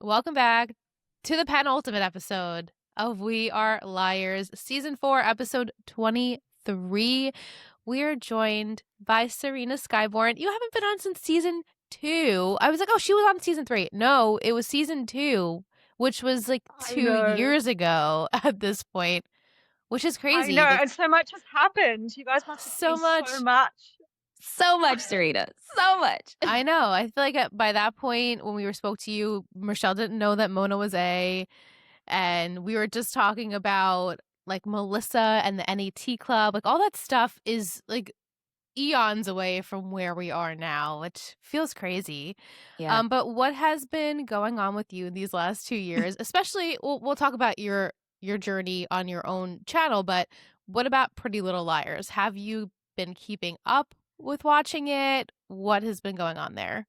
Welcome back to the penultimate episode of We Are Liars, Season 4, Episode 23. We are joined by Serena Skybourne. You haven't been on since Season 2. I was like, oh, she was on Season 3. No, it was Season 2, which was like I 2 know. years ago at this point, which is I crazy. know, Like, and so much has happened. You guys must have so changed much. so much. So much, Serena. So much. I know. I feel like by that point, when we spoke to you, Michelle didn't know that Mona was A. And we were just talking about like Melissa and the NET club. Like all that stuff is like eons away from where we are now, which feels crazy. Yeah. But what has been going on with you these last 2 years? Especially, we'll talk about your journey on your own channel, but what about Pretty Little Liars? Have you been keeping up with watching it? What has been going on there?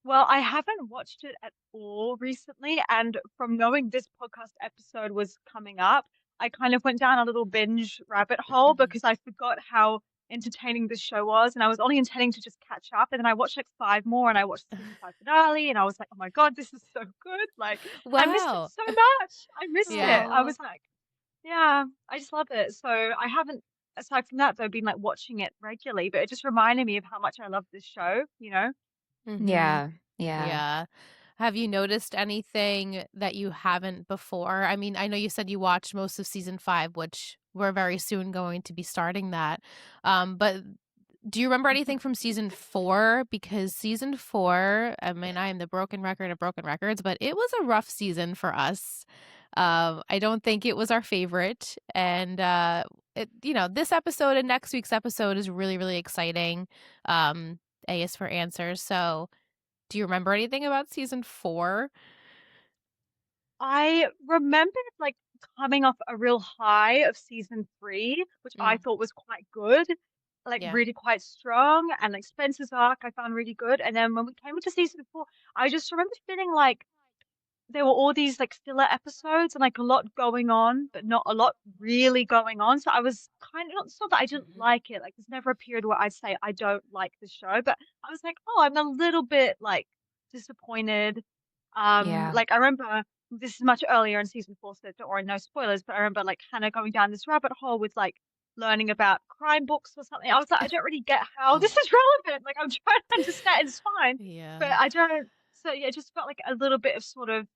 Well, I haven't watched it at all recently, and from knowing this podcast episode was coming up, I kind of went down a little binge rabbit hole because I forgot how entertaining this show was, and I was only intending to just catch up, and then I watched like 5 more, and I watched the season 5 finale, and I was like, "Oh my God, this is so good!" Like, I missed it Wow. so much. I missed Yeah. it. I was like, yeah, I just love it. So I haven't, aside from that, though, been like watching it regularly, but it just reminded me of how much I love this show, you know? Mhm. Yeah. Yeah. Yeah. Have you noticed anything that you haven't before? I mean, I know you said you watched most of season 5, which we're very soon going to be starting that. But do you remember anything from season 4? Because season 4, I mean, I am the broken record of broken records, but it was a rough season for us. I don't think it was our favorite. And, this episode and next week's episode is really, really exciting. A is for answers. So, do you remember anything about season 4? I remembered like coming off a real high of season 3, which I Mm. thought was quite good, like Yeah. really quite strong, and like Spencer's arc I found really good. And then when we came into season 4, I just remember feeling like there were all these like filler episodes and like a lot going on, but not a lot really going on. So I was kind of not that I didn't like it. Like there's never a period where I'd say I don't like the show, but I was like, oh, I'm a little bit like disappointed. Yeah. Like I remember this is much earlier in season 4, so don't worry, no spoilers. But I remember like Hannah going down this rabbit hole with like learning about crime books or something. I was like, I don't really get how this is relevant. Like I'm trying to understand, it's fine, but Yeah. I don't. So yeah, it just felt like a little bit of sort of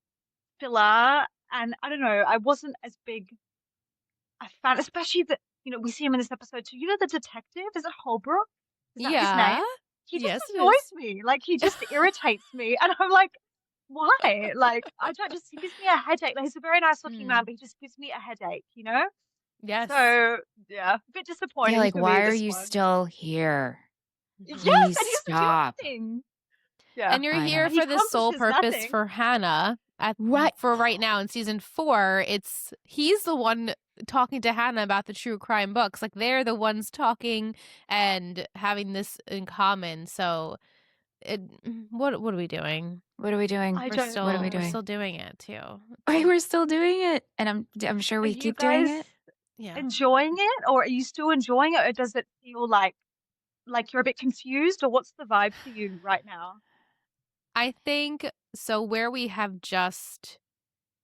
filler, and I don't know, I wasn't as big a fan, especially that, we see him in this episode too. You know the detective? Is it Holbrook? Is that his name? Yeah. He just Yes, it annoys is. me. Like he just irritates me. And I'm like, why? Like I don't just he gives me a headache. Like he's a very nice looking man, Mm. but he just gives me a headache, you know? Yes. So yeah, a bit disappointing Yeah, like, for me, why are this you one. still here? Yes, Please and he doesn't do stop. anything. Yeah. And you're I here know. And he for this sole accomplishes purpose nothing. for Hannah. Right. For right now in season 4, he's the one talking to Hannah about the true crime books. Like they're the ones talking and having this in common. So what are we doing? What are we doing? I We're don't still What are we we're doing? still doing it too. Wait, we're still doing it. And I'm sure Are we you keep doing guys it. Yeah. enjoying it, or are you still enjoying it, or does it feel like you're a bit confused, or what's the vibe for you right now? I think so where we have just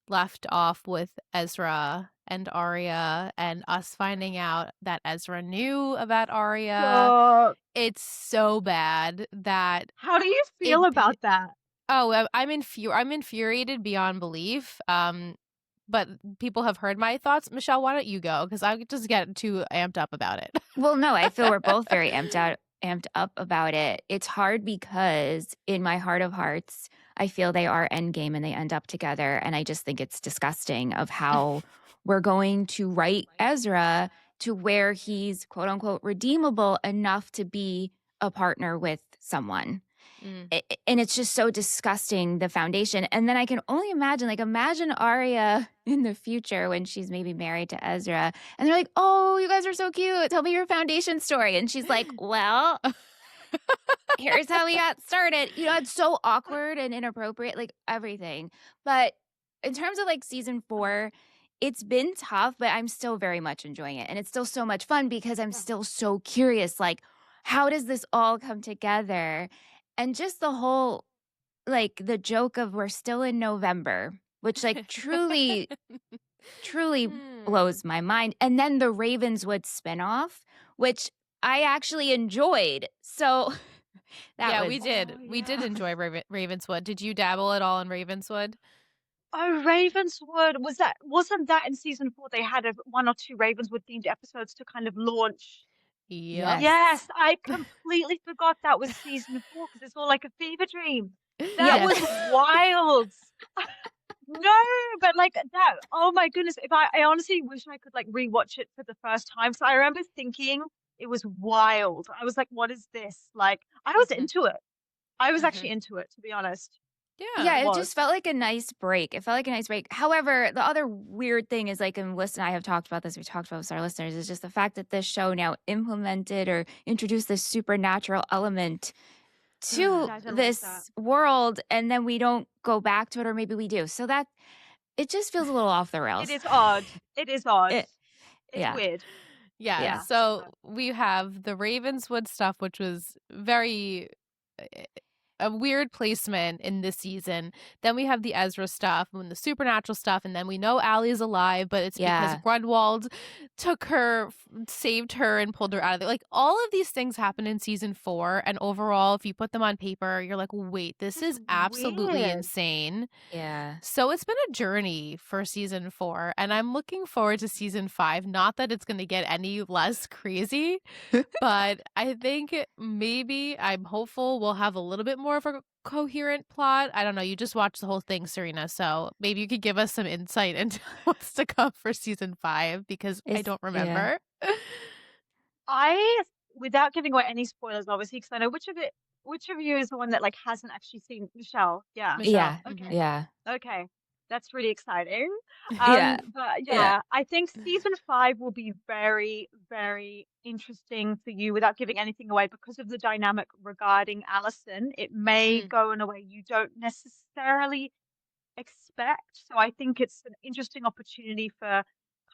left off with Ezra and Aria and us finding out that Ezra knew about Aria. So, It's so bad that how do you feel about that? I'm infuriated beyond belief. But people have heard my thoughts. Michelle, why don't you go? Because I just get too amped up about it. Well, no, I feel we're both very amped up about it. It's hard because in my heart of hearts, I feel they are endgame and they end up together. And I just think it's disgusting of how we're going to write Ezra to where he's quote unquote redeemable enough to be a partner with someone. Mm. And it's just so disgusting, the foundation. And then I can only imagine Aria in the future when she's maybe married to Ezra. And they're like, oh, you guys are so cute. Tell me your foundation story. And she's like, well, here's how we got started. It's so awkward and inappropriate, like everything. But in terms of like season 4, it's been tough, but I'm still very much enjoying it. And it's still so much fun because I'm still so curious, like, how does this all come together? And just the whole like the joke of we're still in November, which like truly blows my mind. And then the Ravenswood spinoff, which I actually enjoyed. So that Yeah, was we did. Oh, We did yeah. enjoy Ravenswood. Did you dabble at all in Ravenswood? Oh, Ravenswood. Wasn't that in season 4? They had 1 or 2 Ravenswood themed episodes to kind of launch. Yep. yes. Yes, I completely forgot that was season 4 because it's all like a fever dream. That Yes. was wild. No, but like that. Oh my goodness! If I honestly wish I could like rewatch it for the first time. So I remember thinking it was wild. I was like, "What is this?" Like I was Mhm. into it. I was Mhm. actually into it, to be honest. Yeah. Yeah, I it was. just felt like a nice break. It felt like a nice break. However, the other weird thing is like, and Liss and I have talked about this, we talked about this with our listeners, is just the fact that this show now implemented or introduced this supernatural element to Yeah, I don't like that. this world, and then we don't go back to it, or maybe we do. So that it just feels a little off the It rails. is odd. It is odd. It, It's yeah, weird. Yeah. yeah, Yeah. So But we have the Ravenswood stuff, which was very a weird placement in this season. Then we have the Ezra stuff and the supernatural stuff, and then we know Allie's alive, but it's because yeah. Grunwald took her, saved her, and pulled her out of it. Like all of these things happen in season 4, and overall, if you put them on paper, you're like, wait, this it's is absolutely weird. insane. Yeah. So it's been a journey for season 4, and I'm looking forward to season 5. Not that it's going to get any less crazy, but I think maybe I'm hopeful we'll have a little bit more of a coherent plot. I don't know. You just watched the whole thing, Serena, so maybe you could give us some insight into what's to come for season 5 because I It's don't yeah. remember. I, without giving away any spoilers, obviously, because I know which of you is the one that like hasn't actually seen Michelle. Yeah. Michelle. Yeah. Okay. Mhm. Yeah. Okay. That's really exciting. Yeah. But Yeah. yeah, I think season 5 will be very, very interesting for you without giving anything away because of the dynamic regarding Allison. It may Mm. go in a way you don't necessarily expect. So I think it's an interesting opportunity for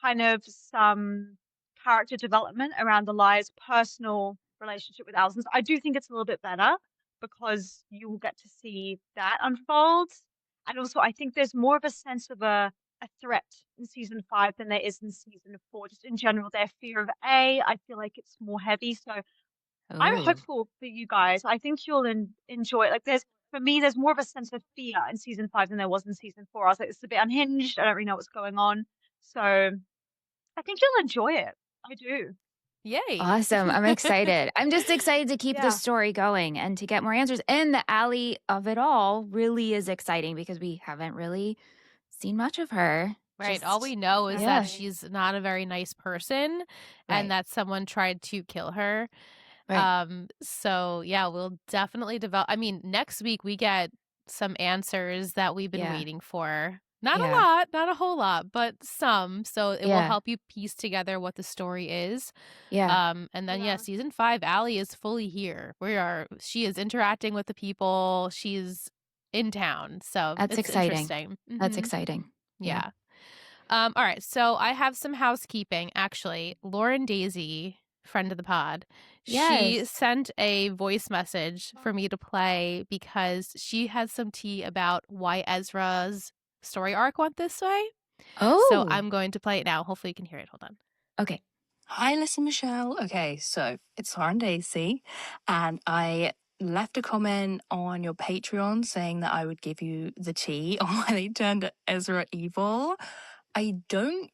kind of some character development around Elias' personal relationship with Alison. So I do think it's a little bit better because you will get to see that unfold. And also, I think there's more of a sense of a threat in season 5 than there is in season 4. Just in general, their fear of I feel like it's more heavy. So I'm Oh. hopeful for you guys. I think you'll enjoy it. Like for me, there's more of a sense of fear in season 5 than there was in season 4. I was like, it's a bit unhinged. I don't really know what's going on. So I think you'll enjoy it. I do. Yay. Awesome. I'm excited. I'm just excited to keep the Yeah. story going and to get more answers. And the Allie of it all really is exciting because we haven't really seen much of her. Right. All we know is yeah. that she's not a very nice person and Right. that someone tried to kill her. Right. So yeah, we'll definitely develop. I mean, next week we get some answers that we've been Yeah. waiting for. Not a Yeah. lot, not a whole lot, but some. So it will Yeah. help you piece together what the story is. Yeah. And then Yeah. season 5, Allie is fully here. She is interacting with the people. She's in town. So That's it's exciting. interesting. That's Mhm. exciting. Yeah. All right. So I have some housekeeping. Actually, Lauren Daisy, friend of the pod, she Yes. sent a voice message for me to play because she has some tea about why Ezra's story arc went this way. So Oh. I'm going to play it now. Hopefully you can hear it. Hold on. Okay. Hi, Liss and Michelle. Okay, so it's Lauren Daisy, and I left a comment on your Patreon saying that I would give you the tea on why they turned Ezra evil. I don't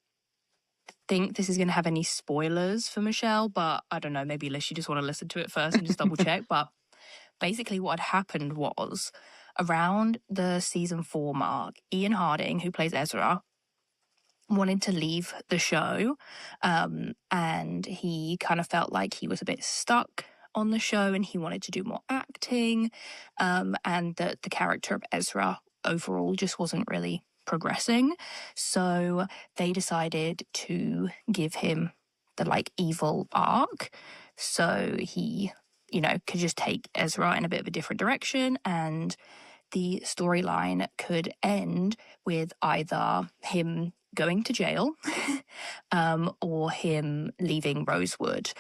think this is going to have any spoilers for Michelle, but I don't know, maybe Liss, you just want to listen to it first and just double check. But basically, what had happened was around the season 4 mark, Ian Harding, who plays Ezra, wanted to leave the show, and he kind of felt like he was a bit stuck on the show and he wanted to do more acting, and that the character of Ezra overall just wasn't really progressing. So they decided to give him the like evil arc so he, could just take Ezra in a bit of a different direction, and the storyline could end with either him going to jail or him leaving Rosewood,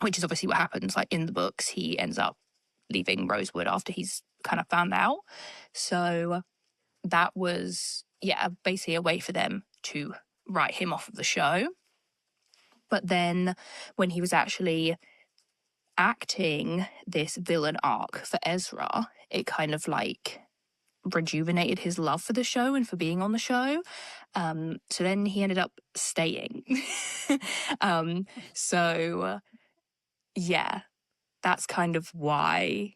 which is obviously what happens. Like in the books, he ends up leaving Rosewood after he's kind of found out. So that was, basically a way for them to write him off of the show. But then when he was actually acting this villain arc for Ezra, it kind of like rejuvenated his love for the show and for being on the show. So then he ended up staying. So that's kind of why.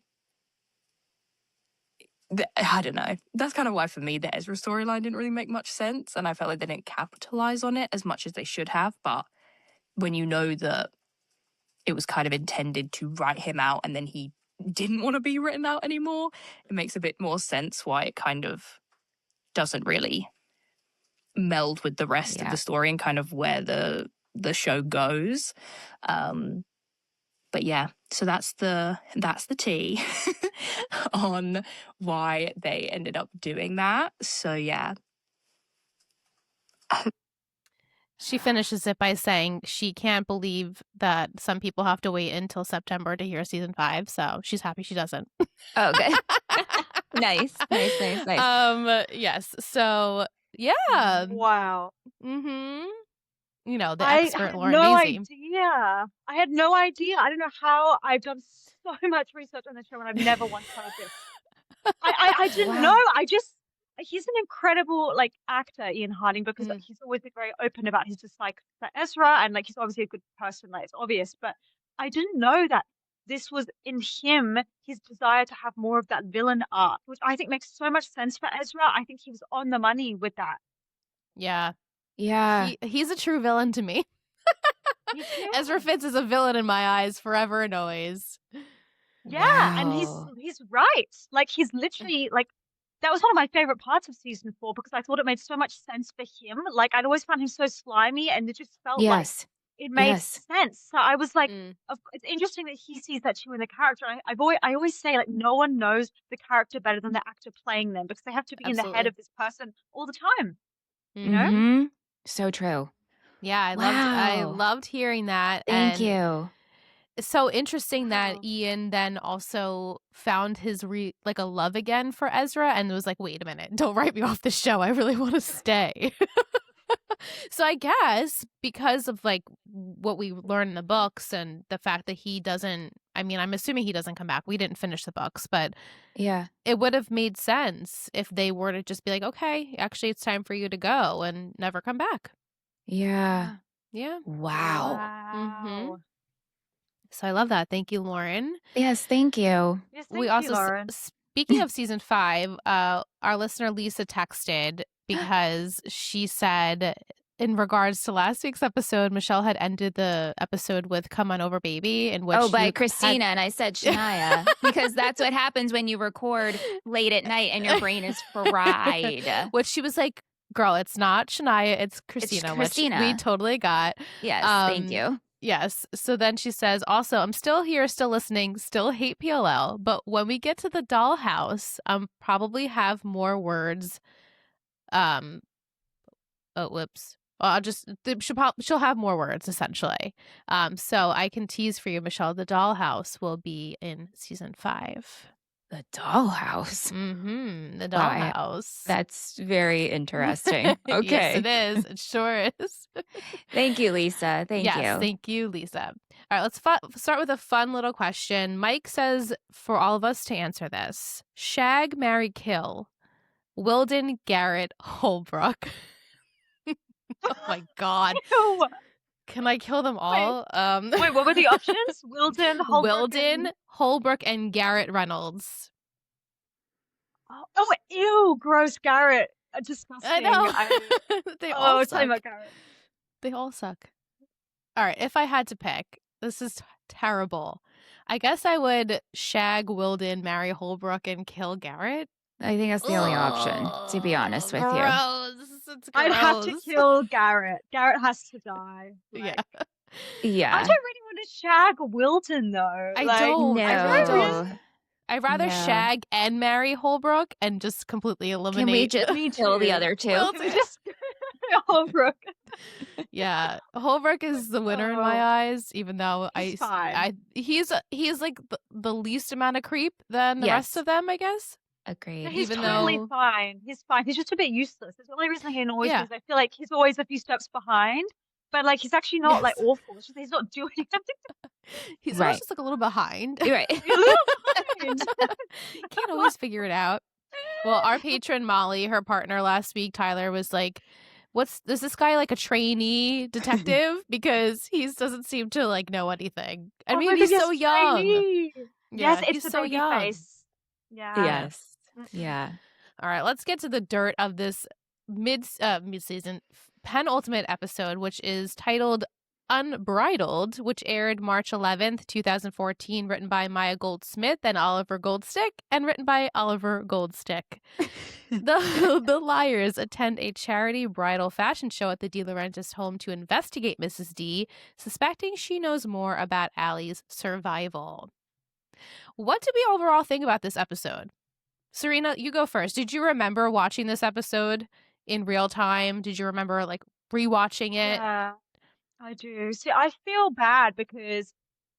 I don't know. That's kind of why for me the Ezra storyline didn't really make much sense, and I felt like they didn't capitalize on it as much as they should have. But when you know that it was kind of intended to write him out and then he didn't want to be written out anymore, it makes a bit more sense why it kind of doesn't really meld with the rest of the story and kind of where the show goes. But yeah, so that's the tea on why they ended up doing that. So yeah. She finishes it by saying she can't believe that some people have to wait until September to hear season 5, so she's happy she doesn't. Oh, okay. Nice. Yes. So yeah. Wow. Mm-hmm. You know, the I expert had Lauren no Maisie. idea. I had no idea. I don't know how I've done so much research on the show and I've never once heard this. I didn't know. He's an incredible like actor, Ian Harding, because he's always been very open about his dislike for Ezra, and like he's obviously a good person, like it's obvious. But I didn't know that this was in him, his desire to have more of that villain arc, which I think makes so much sense for Ezra. I think he was on the money with that. Yeah. Yeah. He's a true villain to me. Ezra Fitz is a villain in my eyes forever and always. Yeah, and he's right. Like he's literally like that was one of my favorite parts of season 4 because I thought it made so much sense for him. Like I'd always found him so slimy, and it just felt like it made sense. So I was like, it's interesting that he sees that too in the character. I always say like no one knows the character better than the actor playing them because they have to be in the head of this person all the time. You know? Mm-hmm. So true. Yeah, I loved hearing that. Thank you. It's so interesting that Ian then also found his a love again for Ezra and was like, wait a minute, don't write me off the show. I really want to stay. So I guess because of like what we learn in the books and the fact that he doesn't, I mean, I'm assuming he doesn't come back. We didn't finish the books, but yeah, it would have made sense if they were to just be like, okay, actually it's time for you to go and never come back. Yeah. Yeah. Wow. Mm-hmm. So I love that. Thank you, Lauren. Yes, thank you. Yes, We also, speaking of season 5, our listener Lisa texted because she said, in regards to last week's episode, Michelle had ended the episode with "Come On Over, Baby," in which by Christina, and I said Shania because that's what happens when you record late at night and your brain is fried. Which she was like, "Girl, it's not Shania, it's Christina," which we totally got. Yes, thank you. Yes. So then she says, also, I'm still here, still listening, still hate PLL, but when we get to the dollhouse, probably have more words. Oh, whoops. She'll have more words, essentially. So I can tease for you, Michelle, the dollhouse will be in season 5. The dollhouse. Mm-hmm. The dollhouse. That's very interesting. Okay. Yes, it is. It sure is. Thank you, Lisa. Thank you. Yes, thank you, Lisa. All right, let's start with a fun little question. Mike says for all of us to answer this: Shag, marry, kill. Wilden, Garrett, Holbrook. Oh my God. Ew. Can I kill them all? Wait, what were the options? Wilden, Holbrook, and Garrett Reynolds. Oh, ew, gross, Garrett. Disgusting. I know. They all suck. About Garrett. They all suck. All right, if I had to pick, this is terrible. I guess I would shag Wilden, marry Holbrook, and kill Garrett. I think that's the only option, to be honest with you. It's gross. I'd have to kill Garrett. Garrett has to die. Yeah. Yeah. I don't really want to shag Wilton, though. I don't. No. I'd rather shag and marry Holbrook and just completely eliminate. Can we just kill the other two? Can we just Holbrook? Yeah, Holbrook is the winner in my Oh, eyes, even though he's fine. he's like the least amount of creep than the rest Yes, of them, I guess. No, agreed. he's Even totally though, fine. He's fine. He's just a bit useless. That's the only reason he annoys me yeah, is I feel like he's always a few steps behind. But like he's actually not like yes, awful. It's just he's not doing anything. he's always Right. just like a little behind. You're right. He's a little behind. Can't always figure it out. Well, our patron Molly, her partner last week, Tyler, was like, is this guy like a trainee detective? Because he doesn't seem to like know anything. I Oh mean, my God, he's yes, so young. trainee. Yes, Yeah, it's he's the so baby young. face. Yeah. Yes. Mm-mm. Yeah. All right, let's get to the dirt of this mid-season penultimate episode, which is titled Unbridled, which aired March 11th, 2014, written by Maya Goldsmith and Oliver Goldstick, and written by Oliver Goldstick. The liars attend a charity bridal fashion show at the De Laurentiis home to investigate Mrs. D, suspecting she knows more about Allie's survival. What did we overall think about this episode? Serena, you go first. Did you remember watching this episode in real time? Did you remember like rewatching it? Yeah, I do. See, I feel bad because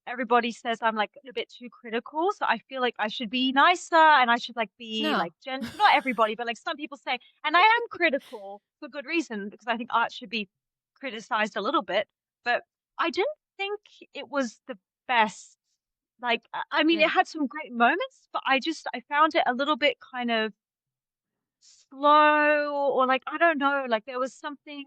everybody says I'm like a bit too critical. So I feel like I should be nicer and I should like be No. like gentle. Not everybody, but like some people say, and I am critical for good reason because I think art should be criticized a little bit. But I didn't think it was the best. Like, I mean, it had some great moments, but I found it a little bit kind of slow or like, I don't know, like there was something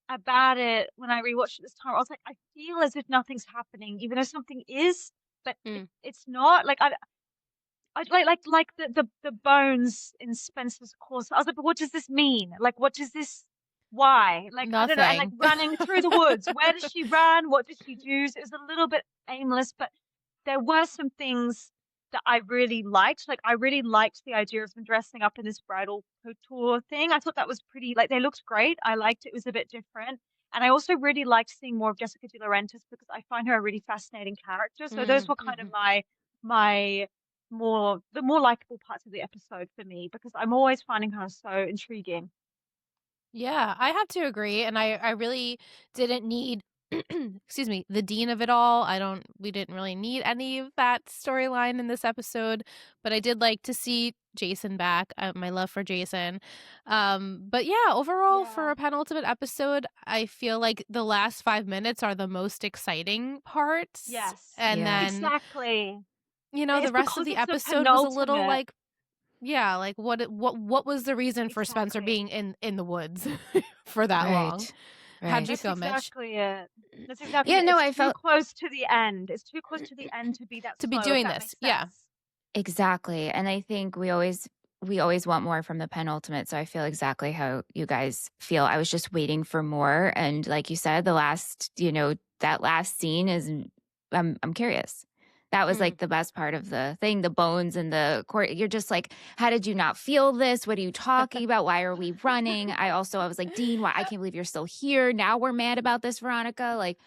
about it when I rewatched it this time. I was like, I feel as if nothing's happening, even though something is, but Mm. it's not. Like I like the bones in Spencer's course. I was like, but what does this mean? Like, what does this? Why? Like, I don't know. And like Nothing. running through the woods. Where does she run? What does she do? So it was a little bit aimless, but there were some things that I really liked. Like, I really liked the idea of them dressing up in this bridal couture thing. I thought that was pretty, like, they looked great. I liked it. It was a bit different. And I also really liked seeing more of Jessica De Laurentiis because I find her a really fascinating character. So those were kind of my the more likable parts of the episode for me because I'm always finding her so intriguing. Yeah, I have to agree. And I really didn't need, excuse me, the dean of it all. We didn't really need any of that storyline in this episode, but I did like to see Jason back. My love for Jason. But yeah, overall for Yeah. a penultimate episode, I feel like the last 5 minutes are the most exciting parts. Yes. And Yeah. then, Exactly. you know, the It's rest of because the it's the episode was a little penultimate. like, yeah, like what was the reason for Spencer Exactly. being in the woods for that long? Right. How'd you That's feel, Mitch? exactly it. That's exactly Yeah, it. no, It's I too felt close to the end. It's too close to the end to be that To be slow, if doing that this, makes yeah. sense. exactly. And I think we always want more from the penultimate. So I feel exactly how you guys feel. I was just waiting for more. And like you said, the last, that last scene is I'm curious. That was like the best part of the thing, the bones and the court. You're just like, how did you not feel this? What are you talking about? Why are we running? I was like, Dean, why? I can't believe you're still here. Now we're mad about this, Veronica. Like,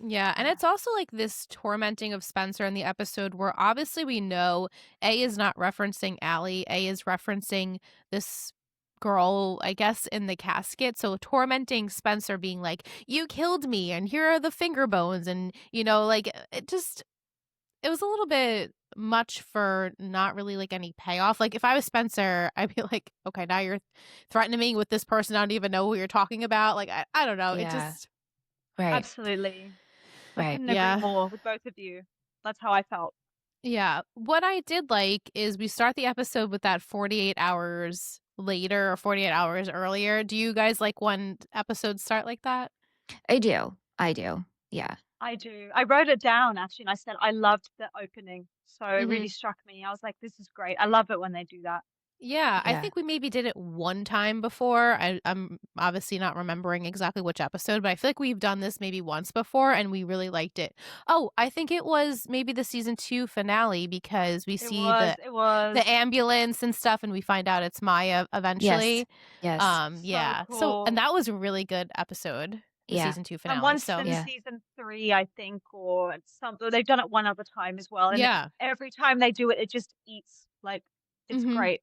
Yeah, and it's also like this tormenting of Spencer in the episode where obviously we know A is not referencing Allie, A is referencing this girl, I guess, in the casket. So tormenting Spencer being like, you killed me and here are the finger bones. And, like it was a little bit much for not really like any payoff. Like if I was Spencer, I'd be like, okay, now you're threatening me with this person I don't even know who you're talking about. Like, I don't know. It Yeah. just, right. Absolutely. I Right. couldn't Yeah. agree more with both of you. That's how I felt. Yeah. What I did like is we start the episode with that 48 hours later or 48 hours earlier. Do you guys like when episodes start like that? I do. Yeah. I do. I wrote it down actually, and I said I loved the opening. So it Mhm. really struck me. I was like, this is great. I love it when they do that. Yeah, I Yeah. think we maybe did it one time before. I'm obviously not remembering exactly which episode, but I feel like we've done this maybe once before and we really liked it. Oh, I think it was maybe the season 2 finale because we see It was. the ambulance and stuff and we find out it's Maya eventually. Yes. Yeah. cool. So and that was a really good episode, the Yeah. season 2 finale. And once So in Yeah. season 3, I think, or something. They've done it one other time as well. And yeah. every time they do it, it just eats. Like, it's Mhm. great.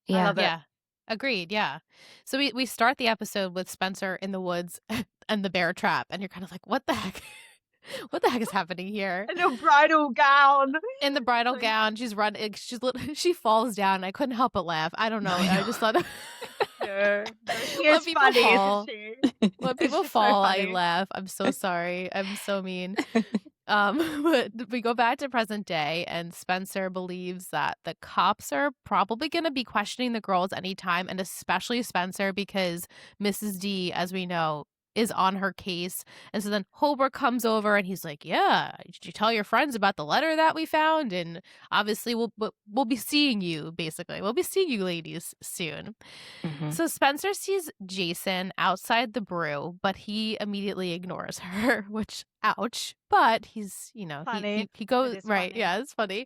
I Yeah. love it. Yeah. Agreed, yeah. So we start the episode with Spencer in the woods and the bear trap, and you're kind of like, what the heck? What the heck is happening here? In a bridal gown. In the bridal Like, gown, she's running. She falls down. I couldn't help but laugh. I don't know. I just thought no, she when is people funny, fall, isn't she? when people She's so fall, I funny. laugh. I'm so sorry. I'm so mean. But we go back to present day, and Spencer believes that the cops are probably going to be questioning the girls anytime, and especially Spencer because Mrs. D, as we know, is on her case. And so then Holbrook comes over and he's like, yeah, did you tell your friends about the letter that we found? And obviously we'll be seeing you, basically. We'll be seeing you ladies soon. Mhm. So Spencer sees Jason outside the brew, but he immediately ignores her, which, ouch. But he's, Funny. he goes, It is right, funny. yeah, it's funny.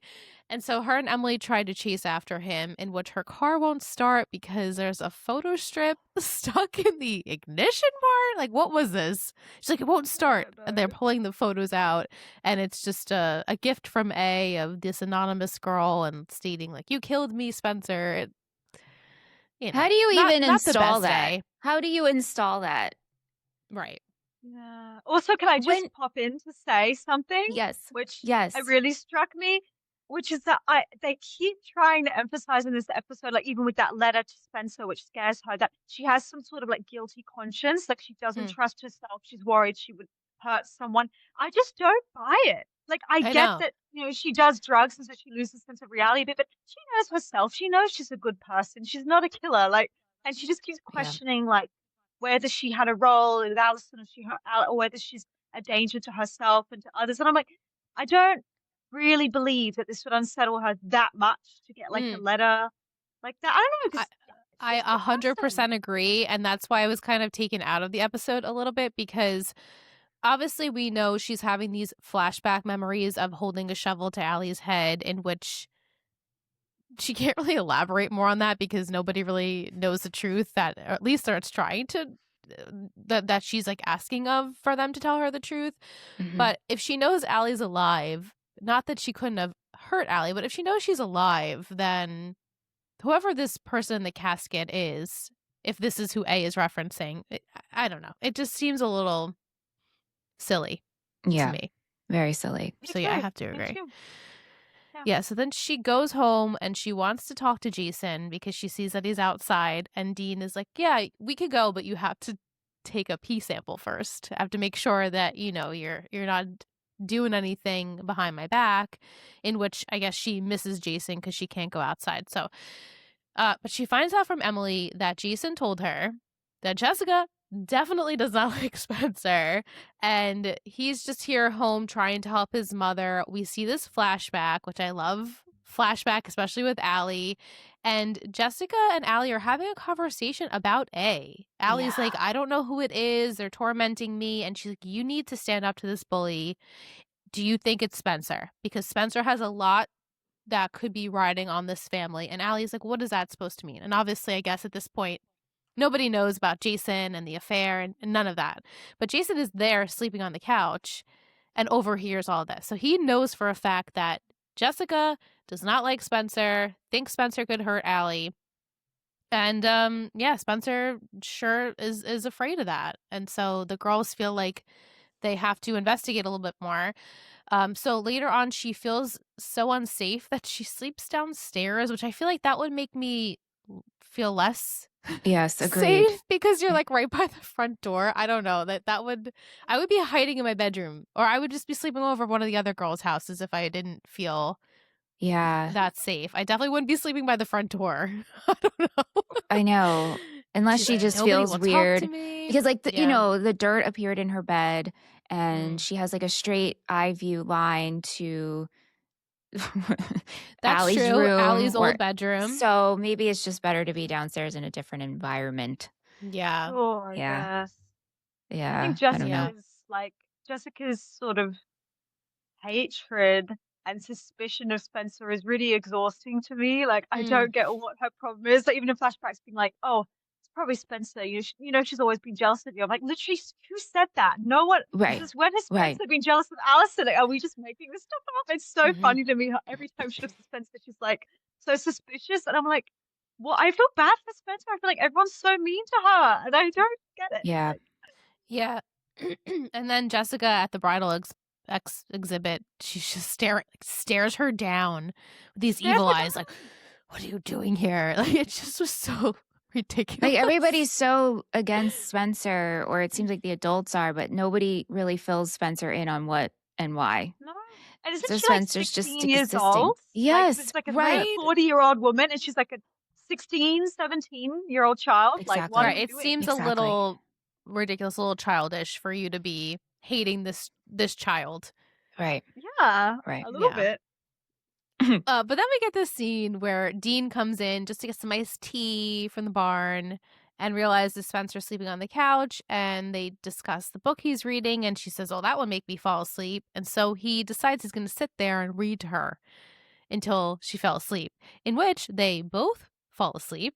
And so her and Emily try to chase after him, in which her car won't start because there's a photo strip stuck in the ignition part. Like, what was this? She's like, it won't start. And they're pulling the photos out, and it's just a gift from A of this anonymous girl and stating, like, you killed me, Spencer. How do you even not the install best that? day. How do you install that? Right. Yeah. Also, can I just When- pop in to say something? Yes. Which Yes. it really struck me, which is that they keep trying to emphasize in this episode, like even with that letter to Spencer, which scares her, that she has some sort of like guilty conscience, like she doesn't trust herself. She's worried she would hurt someone. I just don't buy it. Like I I get know. that, she does drugs and so she loses sense of reality a bit, but she knows herself. She knows she's a good person. She's not a killer. Like, and she just keeps questioning like whether she had a role with Allison or whether she's a danger to herself and to others. And I'm like, I don't really believe that this would unsettle her that much to get like a letter like that. I don't know. 'Cause I she's a good 100% person. agree. And that's why I was kind of taken out of the episode a little bit, because obviously we know she's having these flashback memories of holding a shovel to Allie's head, in which she can't really elaborate more on that because nobody really knows the truth, that, or at least starts trying to, that she's like asking of for them to tell her the truth. Mhm. But if she knows Allie's alive, not that she couldn't have hurt Allie, but if she knows she's alive, then whoever this person in the casket is, if this is who A is referencing, I don't know. It just seems a little silly Yeah. to me. Very silly. Me So yeah, I too. have to Me agree. too. Yeah, so then she goes home and she wants to talk to Jason because she sees that he's outside, and Dean is like, yeah, we could go, but you have to take a pee sample first. I have to make sure that, you're not doing anything behind my back, in which I guess she misses Jason because she can't go outside. So, but she finds out from Emily that Jason told her that Jessica definitely does not like Spencer, and he's just here home trying to help his mother. We see this flashback, which I love, flashback, especially with Allie. And Jessica and Allie are having a conversation about A. Allie's like, I don't know who it is. They're tormenting me. And she's like, you need to stand up to this bully. Do you think it's Spencer? Because Spencer has a lot that could be riding on this family. And Allie's like, what is that supposed to mean? And obviously, I guess at this point, nobody knows about Jason and the affair and none of that. But Jason is there sleeping on the couch and overhears all this. So he knows for a fact that Jessica does not like Spencer, thinks Spencer could hurt Allie. And Spencer sure is afraid of that. And so the girls feel like they have to investigate a little bit more. So later on, she feels so unsafe that she sleeps downstairs, which I feel like that would make me feel less Yes, agreed. safe because you're like right by the front door. I don't know, I would be hiding in my bedroom, or I would just be sleeping over one of the other girls' houses if I didn't feel that safe. I definitely wouldn't be sleeping by the front door. I don't know. I know. Unless She's she like, just "Nobody feels will talk to weird. me." Because like Yeah. the dirt appeared in her bed, and she has like a straight eye view line to That's Allie's true. room. Allie's or- old bedroom. So maybe it's just better to be downstairs in a different environment. Yeah. Oh, I Yeah. guess. Yeah. I think I don't know. Jessica's sort of hatred and suspicion of Spencer is really exhausting to me. Like, I don't get what her problem is. Like, even in flashbacks, being like, "Oh, it's probably Spencer. She's always been jealous of you." I'm like, literally, who said that? No one. Right. When has Right. Spencer been jealous of Allison? Like, are we just making this stuff up? It's so Mhm. funny to me. Every time she looks at Spencer, she's like so suspicious, and I'm like, Well, I feel bad for Spencer. I feel like everyone's so mean to her, and I don't get it. Yeah. Like, Yeah. And then Jessica at the bridal exhibit, she's just stares her down with these stares evil her eyes, like, down. what are you doing here? Like, it just was so ridiculous. Like everybody's so against Spencer, or it seems like the adults are, but nobody really fills Spencer in on what and why. No. And isn't So she like Spencer's just 16 years existing. old? Like, Yes, it's like a right. 40-year-old woman, and she's like a 16, 17-year-old child. Like, Exactly. what are Right. you It doing? seems a Exactly. little ridiculous, a little childish for you to be hating this child. Right. Yeah, Right. a little Yeah. bit. But then we get this scene where Dean comes in just to get some iced tea from the barn and realizes Spencer's sleeping on the couch, and they discuss the book he's reading, and she says, oh, that would make me fall asleep. And so he decides he's going to sit there and read to her until she fell asleep, in which they both fall asleep.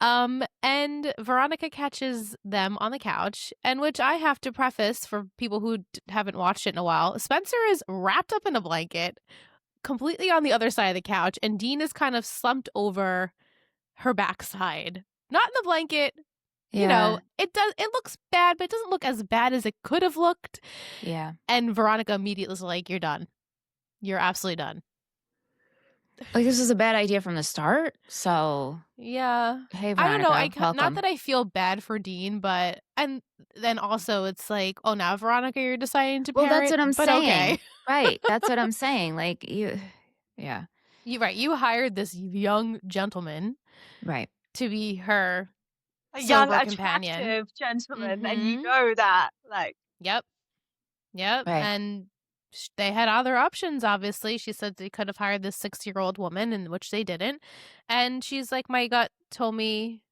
And Veronica catches them on the couch, and which I have to preface for people who haven't watched it in a while, Spencer is wrapped up in a blanket completely on the other side of the couch, and Dean is kind of slumped over her backside. Not in the blanket. Yeah. You know, it looks bad, but it doesn't look as bad as it could have looked. Yeah. And Veronica immediately was like, you're done. You're absolutely done. Like this was a bad idea from the start. So Yeah. hey, I don't Veronica, know. Not welcome. that I feel bad for Dean, but and then also it's like, oh, now Veronica, you're deciding to Well, parent. that's what I'm but saying. Okay. Right. That's what I'm saying. Like yeah. You're right. You hired this young gentleman Right. to be her A young, sober companion. attractive gentleman, and you Mhm. know that. Like, Yep. Right. And they had other options, obviously. She said they could have hired this 6-year-old woman, in which they didn't. And she's like, my gut told me,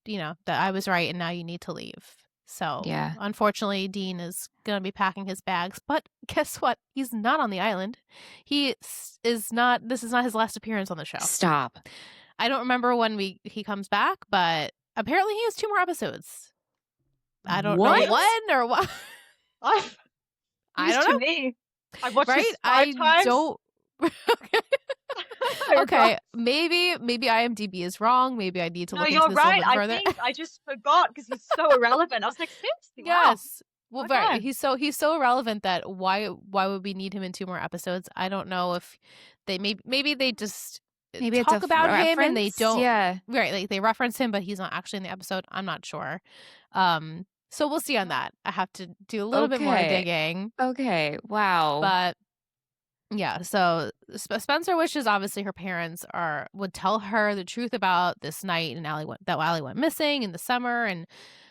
that I was right, and now you need to leave. So, Yeah. unfortunately, Dean is going to be packing his bags. But guess what? He's not on the island. This is not his last appearance on the show. Stop. I don't remember when he comes back, but apparently he has 2 more episodes. I don't know What? when or what. I don't know. to me. I watched Right? this 5 times. Don't. I Okay, maybe IMDb is wrong. Maybe I need to No, look you're into this a right. little bit I further. think I just forgot because he's so irrelevant. I was like, seriously, wow. Yes. Well, Okay. right. He's so irrelevant that why would we need him in 2 more episodes? I don't know if they maybe they just Maybe it's talk a about him and they reference? don't. Yeah. Right, like they reference him, but he's not actually in the episode. I'm not sure. So we'll see on that. I have to do a little bit more Okay. digging. Okay. Wow. But yeah, so Spencer wishes obviously her parents would tell her the truth about this night and Allie went missing in the summer, and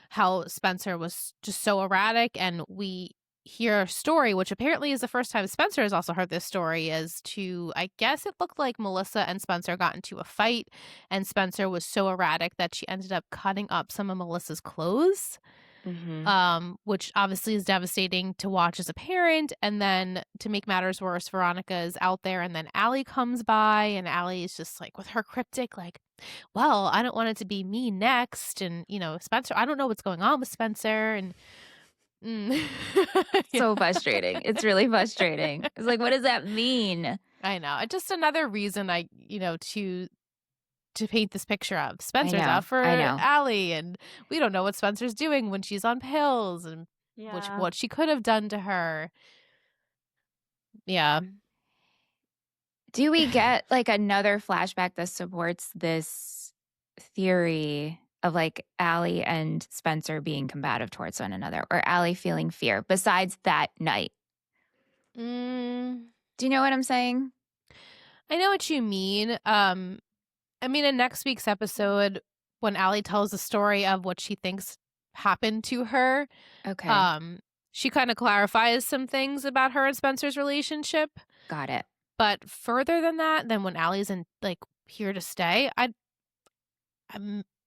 how Spencer was just so erratic. And we hear a story, which apparently is the first time Spencer has also heard this story, as to, I guess it looked like Melissa and Spencer got into a fight, and Spencer was so erratic that she ended up cutting up some of Melissa's clothes. Which obviously is devastating to watch as a parent. And then to make matters worse, Veronica is out there, and then Allie comes by, and Allie is just like with her cryptic, like, well, I don't want it to be me next. And, Spencer, I don't know what's going on with Spencer. And So frustrating. It's really frustrating. It's like, what does that mean? I know. It's just another reason to paint this picture of Spencer's out for Allie, and we don't know what Spencer's doing when she's on pills, and what she could have done to her. Yeah. Do we get like another flashback that supports this theory of like Allie and Spencer being combative towards one another, or Allie feeling fear besides that night? Do you know what I'm saying? I know what you mean. I mean, in next week's episode, when Allie tells the story of what she thinks happened to her, Okay. She kind of clarifies some things about her and Spencer's relationship. Got it. But further than that, than when Allie's in here to stay,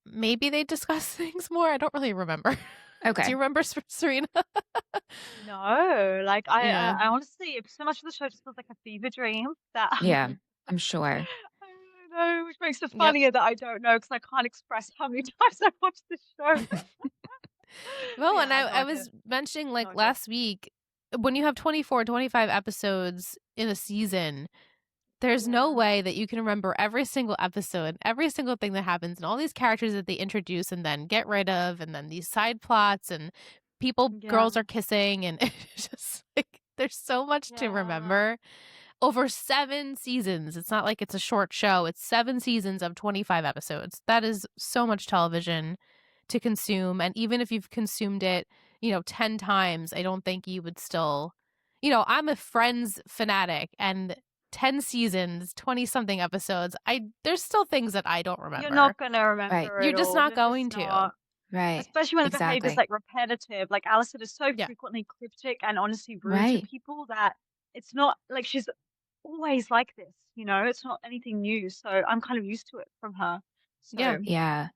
maybe they discuss things more. I don't really remember. Okay. Do you remember, Serena? No, like Yeah. I honestly, so much of the show just feels like a fever dream that Yeah, I'm sure. I don't know, which makes it funnier that I don't know because I can't express how many times I watched this show. Well, Yeah, and I I got was it. mentioning Got it. last week, when you have 24, 25 episodes in a season, There's no Yeah. way that you can remember every single episode, every single thing that happens, and all these characters that they introduce and then get rid of, and then these side plots and girls Yeah. are kissing, and it's just like there's so much to Yeah. remember. Over 7 seasons. It's not like it's a short show. It's 7 seasons of 25 episodes. That is so much television to consume. And even if you've consumed it, 10 times, I don't think you would still, I'm a Friends fanatic, and 10 seasons, 20 something episodes, there's still things that I don't remember. You're not gonna Right. remember You're it just all. not You're going just to. not. Right. Especially when the behavior's Exactly. like repetitive. Like Alison is so Yeah. frequently cryptic and honestly rude to Right. people that it's not like she's always like this, it's not anything new. So I'm kind of used to it from her. Yeah. So Yeah.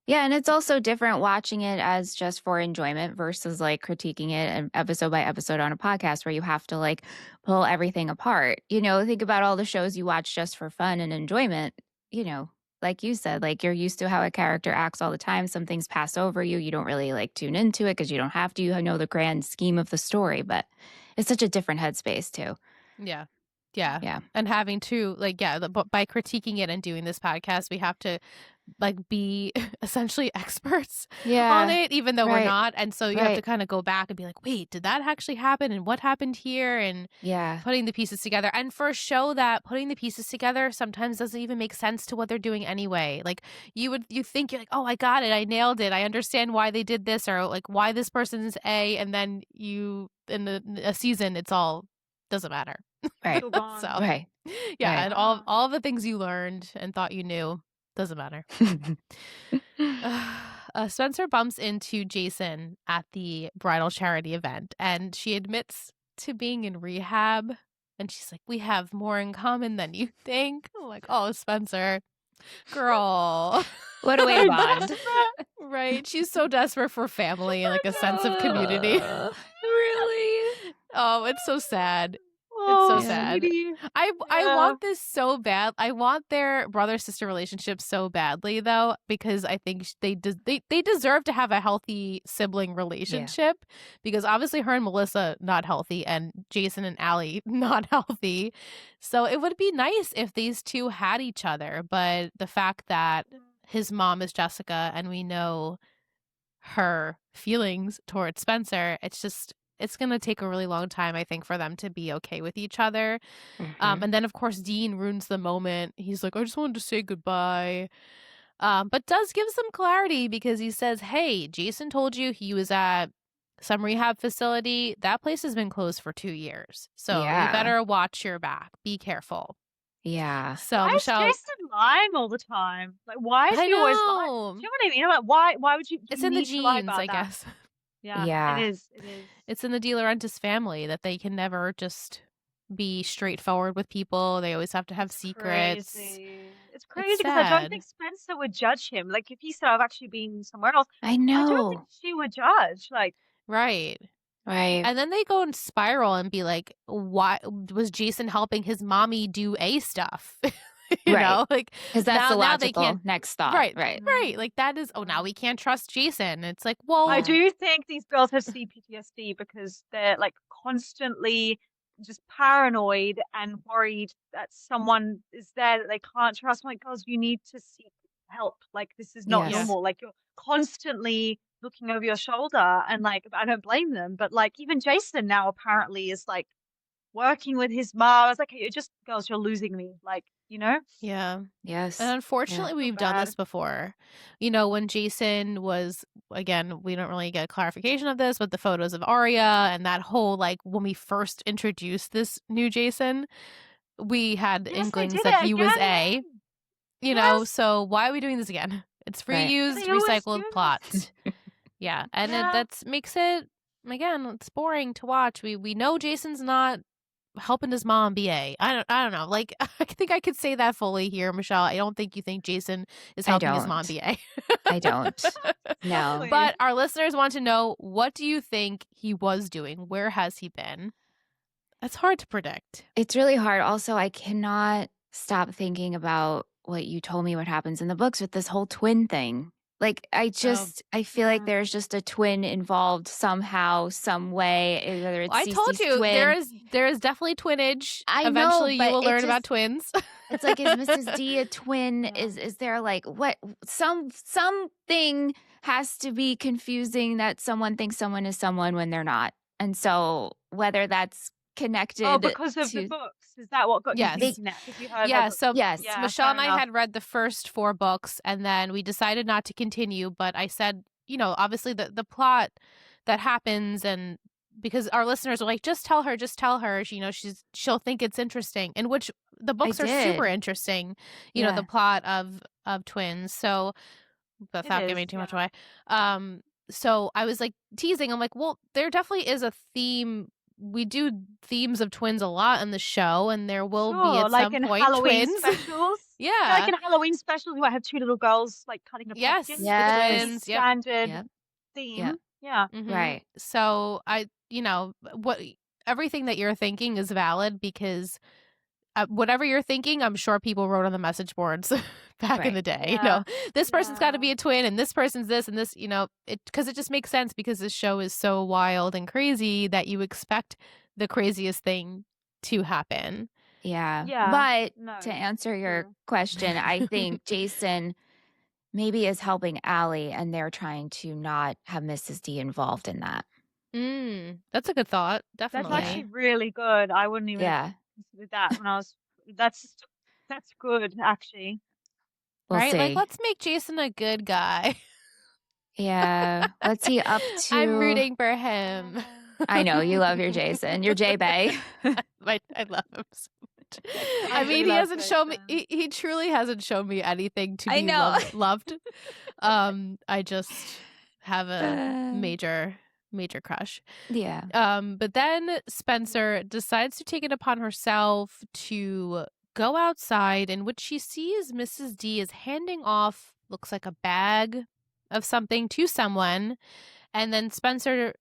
Yeah, and it's also different watching it as just for enjoyment versus like critiquing it episode by episode on a podcast where you have to like pull everything apart. Think about all the shows you watch just for fun and enjoyment. Like you said, like you're used to how a character acts all the time. Some things pass over you. You don't really like tune into it because you don't have to. You know the grand scheme of the story, but it's such a different headspace too. Yeah. Yeah. Yeah. And having to but by critiquing it and doing this podcast, we have to be essentially experts on Yeah. it, even though we're Right. not. And so you have to Right. kind of go back and be like, wait, did that actually happen? And what happened here? And Yeah. putting the pieces together. And for a show that putting the pieces together sometimes doesn't even make sense to what they're doing anyway. Like you think you're like, oh, I got it. I nailed it. I understand why they did this, or like why this person's A. And then a season, it's all doesn't matter. Right. it's all gone. So Right. yeah, Right. and all the things you learned and thought you knew doesn't matter. Spencer bumps into Jason at the bridal charity event, and she admits to being in rehab. And she's like, "We have more in common than you think." I'm like, "Oh, Spencer, girl, What a way to bond. right?" She's so desperate for family and like a sense of community. Really? Oh, it's so sad. Oh, so sad. sweetie. I Yeah. want this so bad. I want their brother-sister relationship so badly, though, because I think they deserve to have a healthy sibling relationship. Because obviously, her and Melissa not healthy, and Jason and Allie not healthy. So it would be nice if these two had each other. But the fact that his mom is Jessica, and we know her feelings towards Spencer, it's going to take a really long time, I think, for them to be okay with each other. Mhm. And then, of course, Dean ruins the moment. He's like, I just wanted to say goodbye. But does give some clarity because he says, hey, Jason told you he was at some rehab facility. That place has been closed for 2 years. So Yeah. you better watch your back. Be careful. Yeah. So, Why Michelle, is Jason lying all the time? Like, why is I he always lying? know. Do you know what I mean? Like, why would you? It's you in the need to lie genes, about I that? guess. Yeah, Yeah. it is. It is. It's in the De Laurentiis family that they can never just be straightforward with people. They always have to have secrets. Crazy. It's crazy because I sad. don't think Spencer would judge him. Like, if he said, I've actually been somewhere else, I I don't know. think she would judge. Like, Right. Right. And then they go and spiral and be like, why was Jason helping his mommy do A stuff? You Right. know, like, Because that's now the they logical can't. next thought. Right. Right. Right. Like, that is, now we can't trust Jason. It's like, well, I Yeah. do think these girls have CPTSD because they're like constantly just paranoid and worried that someone is there that they can't trust. I'm like, girls, you need to seek help. Like, this is not Yes. normal. Like, you're constantly looking over your shoulder, and like, I don't blame them. But like, even Jason now apparently is like working with his mom. I was like, hey, you're just girls, you're losing me. Like, yeah. Yes. And unfortunately, So we've done bad. this before. When Jason was, again, we don't really get clarification of this, but the photos of Aria and that whole, like, when we first introduced this new Jason, we had Yes, they inklings did that it he was again. A, Yes. so why are we doing this again? It's Right. reused, They always recycled do this. plots. Yeah. And Yeah. that's makes it, again, it's boring to watch. We know Jason's not helping his mom be A. I don't know. Like, I think I could say that fully here, Michelle. I don't think you think Jason is I helping his mom don't. be A. I don't. No. Exactly. But our listeners want to know, what do you think he was doing? Where has he been? That's hard to predict. It's really hard. Also, I cannot stop thinking about what you told me what happens in the books with this whole twin thing. Like, I feel like Yeah. there's just a twin involved somehow, some way, whether it's I told Cece's you twin. there is definitely twinage. I know, Eventually, you but will it learn about just twins. it's like, is Mrs. D a twin? Yeah. Is there like what something has to be confusing that someone thinks someone is someone when they're not. And so whether that's Oh, connected because of the to books. Is that what got you Yes. thinking that? Because you heard Yeah, her books. so yes. Yeah, Michelle fair and I enough. had read the first 4 books, and then we decided not to continue. But I said, obviously the plot that happens, and because our listeners are like, just tell her, she'll think it's interesting. In which the books are super did. interesting. Yeah. The plot of twins. So without It giving is, too much yeah. away, so I was like teasing. I'm like, well, there definitely is a theme. We do themes of twins a lot in the show, and there will be Sure, at like some in point Halloween twins. specials. Yeah, Yeah. like in Halloween specials, you might have 2 little girls like cutting a Yes, pumpkin. the It's a pretty twins. Yep. standard Yep. theme. Yep. Yeah. Mhm. Right. So what everything that you're thinking is valid because whatever you're thinking, I'm sure people wrote on the message boards back in the day. Yeah. This person's got to be Yeah. a twin, and this person's this, and this. Because it just makes sense because this show is so wild and crazy that you expect the craziest thing to happen. Yeah. Yeah. But No. to answer your True. question, I think Jason maybe is helping Allie, and they're trying to not have Mrs. D involved in that. That's a good thought. That's Definitely. actually really good. I wouldn't even have Yeah. considered that when I was. That's good actually. We'll right? see. Like, let's make Jason a good guy. Yeah. What's he up to? I'm rooting for him. I know you love your Jason. Your J Bay. I love him so much. I do mean, he love hasn't shown me. Jason. He truly hasn't shown me anything to I be know. loved. I just have a major crush. Yeah. But then Spencer decides to take it upon herself to go outside, in which she sees Mrs. D is handing off, looks like a bag of something to someone, and then Spencer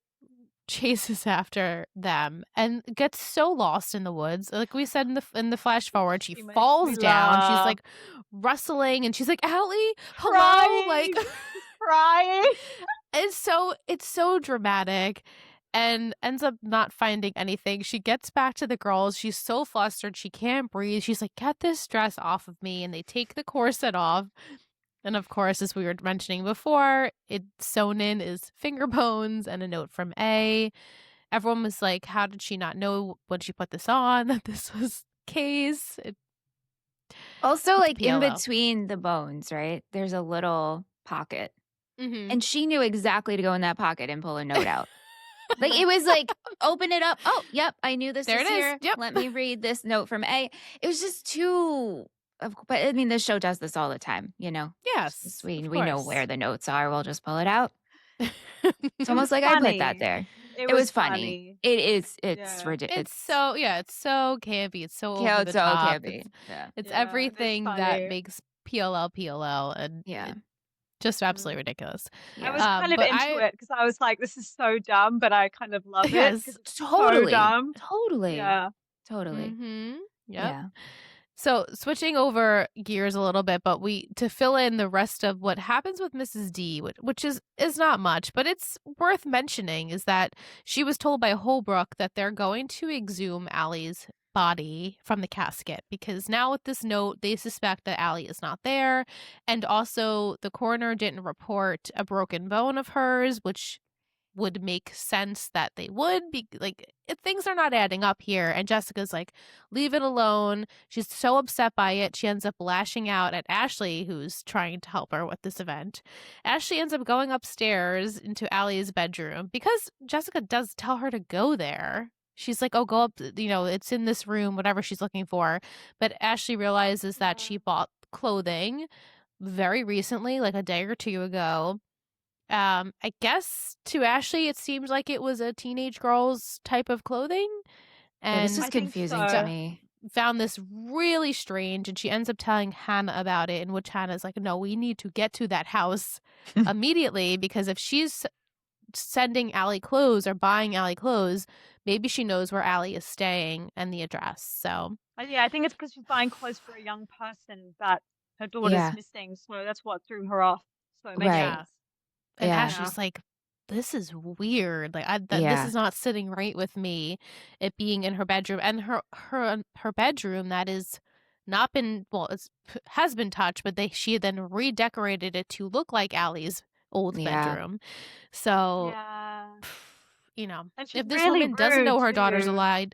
chases after them and gets so lost in the woods. Like we said in the flash forward, she She makes falls me down. She's laugh. like rustling, and she's like, "Allie, hello!" Like crying. it's so dramatic, and ends up not finding anything. She gets back to the girls. She's so flustered she can't breathe. She's like, "Get this dress off of me!" And they take the corset off. And of course, as we were mentioning before, sewn in is finger bones and a note from A. Everyone was like, how did she not know when she put this on that this was the case? Also, like in PLO. between the bones, right? There's a little pocket. Mm-hmm. And she knew exactly to go in that pocket and pull a note out. Like it was like, open it up. Oh, yep, I knew this There was it is. here. Yep. Let me read this note from A. It was just too. But I mean, this show does this all the time, It's Yes, just we of know course. where the notes are. We'll just pull it out. It's almost like funny. I put that there. It was funny. It is. It's Yeah. ridiculous. It's so campy. It's so Yeah, over it's the so top. campy. Yeah. It's Yeah, everything it's that funny. makes PLL, and Yeah. just absolutely ridiculous. I was Yeah. kind of but into it because I was like, this is so dumb, but I kind of love it Yes, because it's Totally. so dumb. Totally. Yeah. Totally. Mm-hmm. Yep. Yeah. So switching over gears a little bit, but to fill in the rest of what happens with Mrs. D, which is not much, but it's worth mentioning, is that she was told by Holbrook that they're going to exhume Allie's body from the casket because now with this note, they suspect that Allie is not there. And also the coroner didn't report a broken bone of hers, which would make sense that they would be like things are not adding up here. And Jessica's like, leave it alone. She's so upset by it. She ends up lashing out at Ashley, who's trying to help her with this event. Ashley ends up going upstairs into Allie's bedroom because Jessica does tell her to go there. She's like, oh, go up, it's in this room, whatever she's looking for. But Ashley realizes that she bought clothing very recently, like a day or two ago. I guess to Ashley, it seemed like it was a teenage girl's type of clothing. Yeah, this And was I think confusing so. to me. found this really strange, and she ends up telling Hannah about it, in which Hannah's like, no, we need to get to that house immediately, because if she's sending Allie clothes or buying Allie clothes, maybe she knows where Allie is staying and the address. So Yeah, I think it's because she's buying clothes for a young person that her daughter's Yeah. missing, so that's what threw her off. So it makes Right. Yeah. sense. And Yeah. Ashley's like, this is weird. Like, this Yeah. is not sitting right with me. It being in her bedroom, and her bedroom that is not been has been touched, but she then redecorated it to look like Allie's old Yeah. bedroom. So, Yeah. you know, And she's if this really woman doesn't rude know her daughter's too. alive,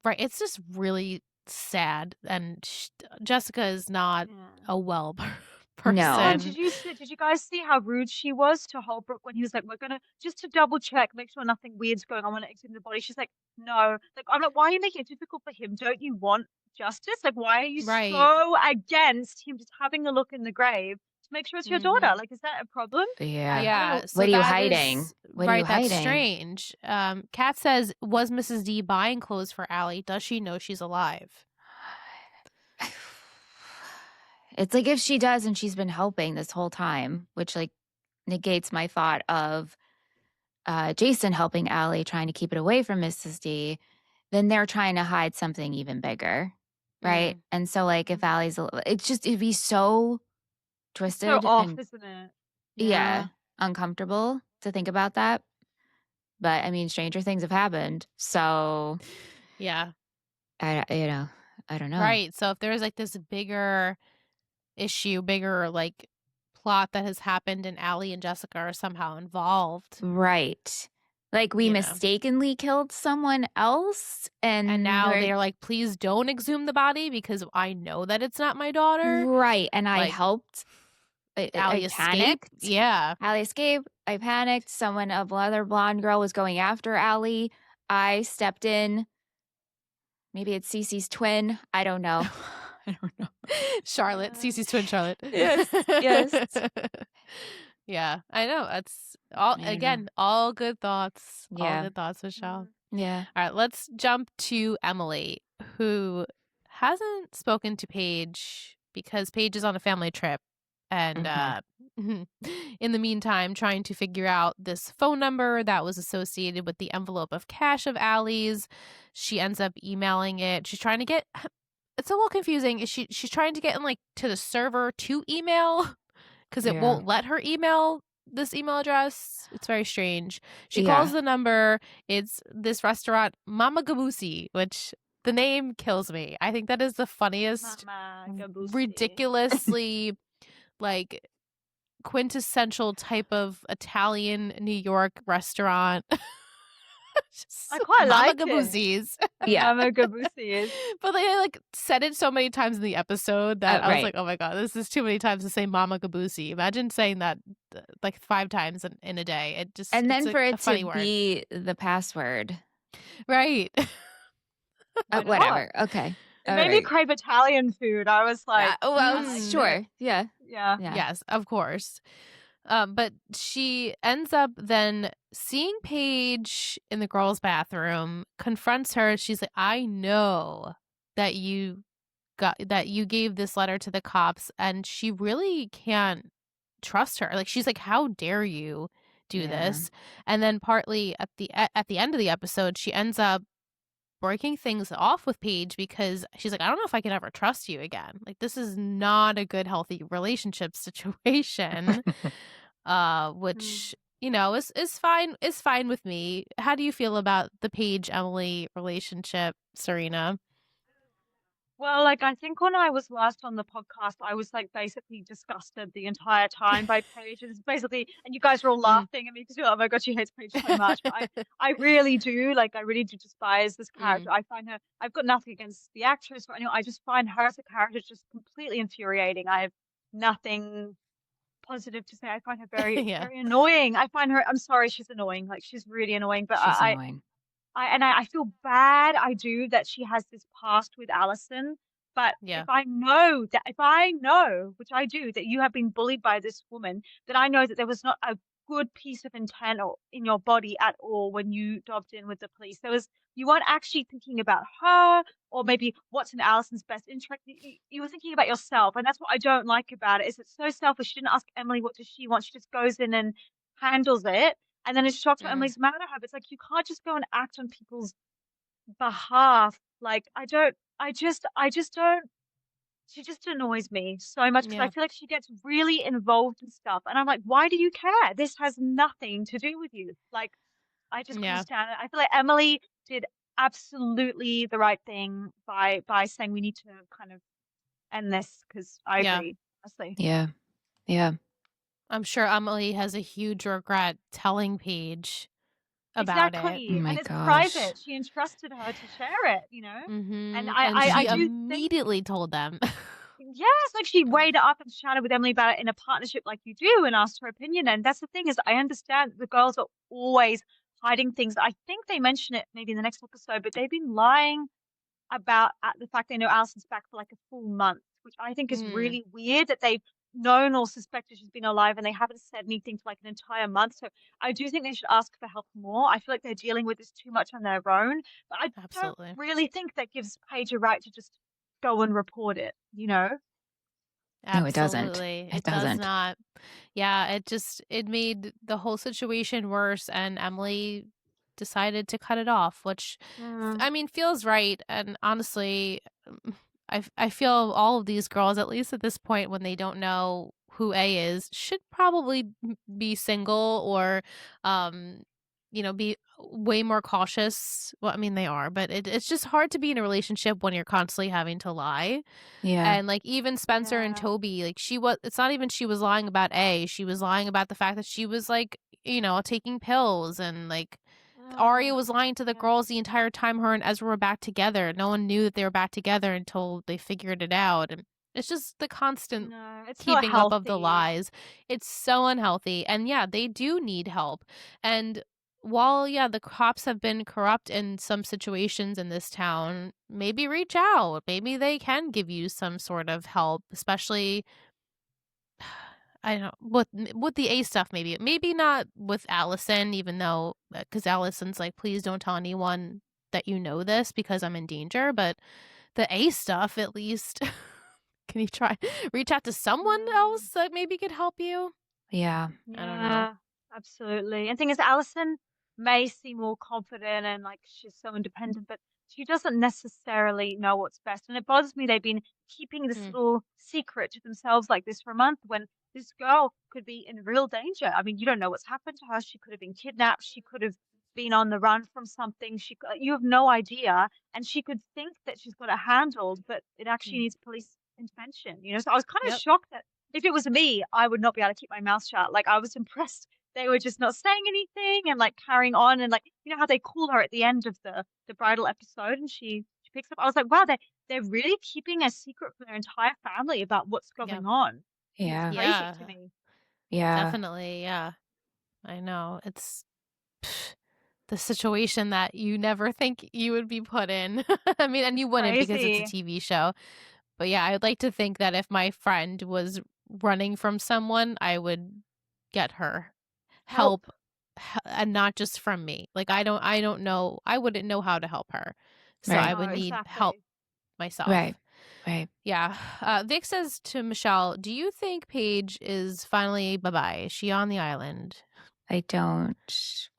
right? It's just really sad, and Jessica is not Yeah. a well Oh, No. and person. did you guys see how rude she was to Holbrook when he was like, "We're gonna just to double check, make sure nothing weird's going on when it exhumed the body." She's like, "No." Like, I'm like, "Why are you making it difficult for him? Don't you want justice? Like, why are you Right. so against him just having a look in the grave to make sure it's your daughter? Mhm. Like, is that a problem?" Yeah. Yeah, so What are you that hiding? is What are you right, that's hiding? strange. Kat says, was Mrs. D buying clothes for Allie? Does she know she's alive? It's like if she does and she's been helping this whole time, which like negates my thought of Jason helping Allie trying to keep it away from Mrs. D, then they're trying to hide something even bigger. Right. And so like if Allie's, it's just, it'd be so It's so twisted off, and isn't it? yeah, uncomfortable to think about that. But I mean, stranger things have happened. So Yeah. I don't know. Right. So if there's like this bigger like plot that has happened and Allie and Jessica are somehow involved. Right. Like we You know. mistakenly killed someone else And now they're like, please don't exhume the body because I know that it's not my daughter. right. And I Like, helped. Allie I escaped. panicked. Yeah. Allie escaped. I panicked. Another blonde girl was going after Allie. I stepped in. Maybe it's Cece's twin. I don't know. I don't know. Charlotte, Cece's twin Charlotte. Yes, yes. Yeah, I know. That's all, I don't know. again, all good thoughts. All Yeah. good thoughts, Michelle. Yeah. All right, let's jump to Emily, who hasn't spoken to Paige because Paige is on a family trip. And in the meantime, trying to figure out this phone number that was associated with the envelope of cash of Allie's. She ends up emailing it. She's trying to get, it's a little confusing. She's trying to get in like to the server to email because it won't let her email this email address. It's very strange. She calls the number. It's this restaurant, Mama Gabusi, which the name kills me. I think that is the funniest, ridiculously like quintessential type of Italian New York restaurant. I quite like it. Gabusi's. Yeah. Mama Gabusi's. But they like said it so many times in the episode that I was like, oh my God, this is too many times to say Mama Gabusi. Imagine saying that like 5 times in a day. It just, And then for it to be the password. Right. Whatever. Okay. It made me crave Italian food. I was like, sure. Yeah. Yeah. Yes, of course. But she ends up then seeing Paige in the girls' bathroom, confronts her. She's like, I know that you gave this letter to the cops, and she really can't trust her. Like, she's like, how dare you do this? And then partly at the end of the episode, she ends up breaking things off with Paige because she's like, I don't know if I can ever trust you again. Like, this is not a good, healthy relationship situation. Which, you know, is fine with me. How do you feel about the Paige Emily relationship, Serena? Well, like, I think when I was last on the podcast, I was like basically disgusted the entire time by Paige. It's basically, and you guys were all laughing at me because you're like, oh my God, she hates Paige so much. But I really do, like, I really do despise this character. I find her, I've got nothing against the actress or anyone. I just find her as a character just completely infuriating. I have nothing positive to say. I find her very, very annoying. I find her, I'm sorry, she's annoying. Like, she's really annoying. But she's annoying. I feel bad. I do that she has this past with Allison. But if I know, which I do, that you have been bullied by this woman, that I know that there was not a good piece of intent in your body at all when you dobbed in with the police. You weren't actually thinking about her or maybe what's in Allison's best interest. You were thinking about yourself. And that's what I don't like about it, is it's so selfish. She didn't ask Emily what does she want. She just goes in and handles it. And then it's shocked what Emily's mad at her. But it's like, you can't just go and act on people's behalf. Like, I just don't she just annoys me so much because I Yeah. feel like she gets really involved in stuff, and I'm like, why do you care? This has nothing to do with you. Like, I just couldn't Yeah. stand it. I feel like Emily did absolutely the right thing by saying we need to kind of end this because I Yeah. agree. Honestly. Yeah. Yeah. I'm sure Emily has a huge regret telling Paige about it. Oh Exactly. my And it's gosh. private. She entrusted her to share it, And Mm-hmm. I, And I, I she do think, immediately told them. yes, like she weighed it up and chatted with Emily about it in a partnership like you do and asked her opinion. And that's the thing is I understand the girls are always hiding things. I think they mention it maybe in the next episode, but they've been lying about the fact they know Alison's back for like a full month, which I think is Mm, really weird that they've known or suspected she's been alive and they haven't said anything for like an entire month. So I do think they should ask for help more. I feel like they're dealing with this too much on their own, but I don't absolutely. really think that gives Paige a right to just go and report it. No, it doesn't. Absolutely. It It does doesn't. not. Yeah, it made the whole situation worse, and Emily decided to cut it off, which Mm, I mean feels right. And honestly, I feel all of these girls, at least at this point when they don't know who A is, should probably be single or um be way more cautious. Well, I mean they are, but it's just hard to be in a relationship when you're constantly having to lie. Yeah. And like even Spencer and yeah. Toby, like it's not even she was lying about A, she was lying about the fact that she was like, taking pills, and like Aria Oh, was lying to the yeah. girls the entire time her and Ezra were back together. No one knew that they were back together until they figured it out. And it's just the constant No, it's not keeping up of the healthy. lies. It's so unhealthy. And yeah, they do need help. And while yeah, the cops have been corrupt in some situations in this town, maybe reach out. Maybe they can give you some sort of help, especially I don't know with the A stuff. Maybe not with Allison, even though because Allison's like, please don't tell anyone that you know this because I'm in danger. But the A stuff, at least, can you try reach out to someone Mm. else that maybe could help you? Yeah. I don't know. Yeah, absolutely. And thing is, Alison may seem more confident and like she's so independent, but she doesn't necessarily know what's best. And it bothers me they've been keeping this Mm, little secret to themselves like this for a month when this girl could be in real danger. I mean, you don't know what's happened to her. She could have been kidnapped. She could have been on the run from something. You have no idea. And she could think that she's got it handled, but it actually mm. needs police intervention. So I was kind of Yep. shocked that if it was me, I would not be able to keep my mouth shut. Like I was impressed they were just not saying anything and like carrying on and like how they call her at the end of the bridal episode and she picks up. I was like, wow, they're really keeping a secret from their entire family about what's Yeah. going on. And it's Yeah. crazy Yeah. to me. Yeah. Definitely. Yeah. I know. It's the situation that you never think you would be put in. I mean, and It's you wouldn't because it's a crazy. TV show. But yeah, I would like to think that if my friend was running from someone, I would get her Help. help and not just from me. Like I don't know, I wouldn't know how to help her. So I Right. No, would need help exactly. Right. myself. Right. Yeah. Vic says to Michelle, "Do you think Paige is finally bye-bye? Is she on the island?" I don't.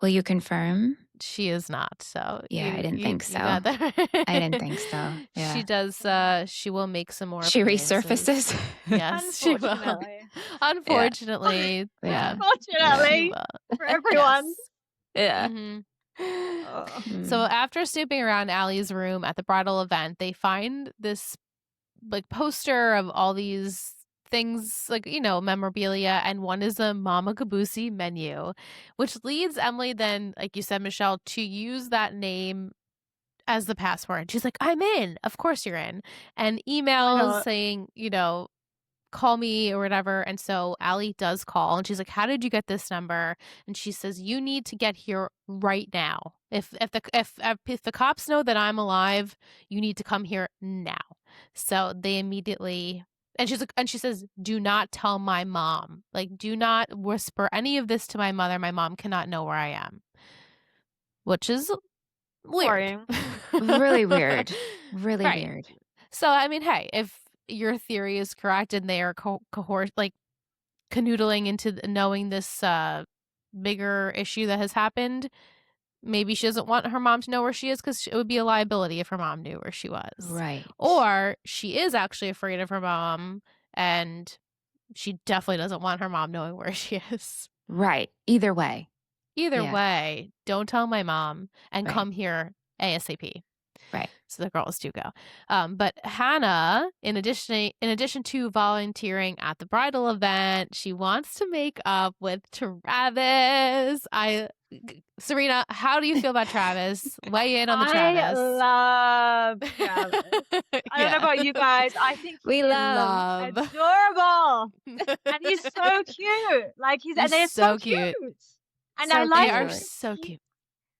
Will you confirm? She is not. So Yeah, I you didn't you think you so. got that. I didn't think so. She Yeah. does she will make some more She appearances. resurfaces. Yes, she will. Unfortunately. Yeah. Unfortunately, Yeah. yeah, she Unfortunately will. for Yes. everyone. Yeah. hmm Oh. So Mm. after snooping around Allie's room at the bridal event, they find this like poster of all these things like memorabilia, and one is a Mama Kabusi menu, which leads Emily then, like you said, Michelle, to use that name as the password. She's like, I'm in. Of course you're in. And Why emails not? saying, call me or whatever. And so Allie does call and she's like, how did you get this number? And she says, you need to get here right now. If the cops know that I'm alive, you need to come here now. So they immediately and she says, do not tell my mom. Like, do not whisper any of this to my mother. My mom cannot know where I am. Which is weird. Worrying. Really weird. Really Right. weird. So, I mean, hey, if your theory is correct and they are cohort like canoodling into knowing this bigger issue that has happened, maybe she doesn't want her mom to know where she is because it would be a liability if her mom knew where she was. Right. Or she is actually afraid of her mom and she definitely doesn't want her mom knowing where she is. Right. Either way. Either Yeah. way, don't tell my mom and Right. come here ASAP. Right. So the girls do go. But Hannah, in addition to volunteering at the bridal event, she wants to make up with Travis. Serena, how do you feel about Travis? Weigh in on the Travis. I love Travis. I don't know about you guys. I think We he's love. adorable. And he's so cute. Like and they're so cute. And So I like They are cute. so cute.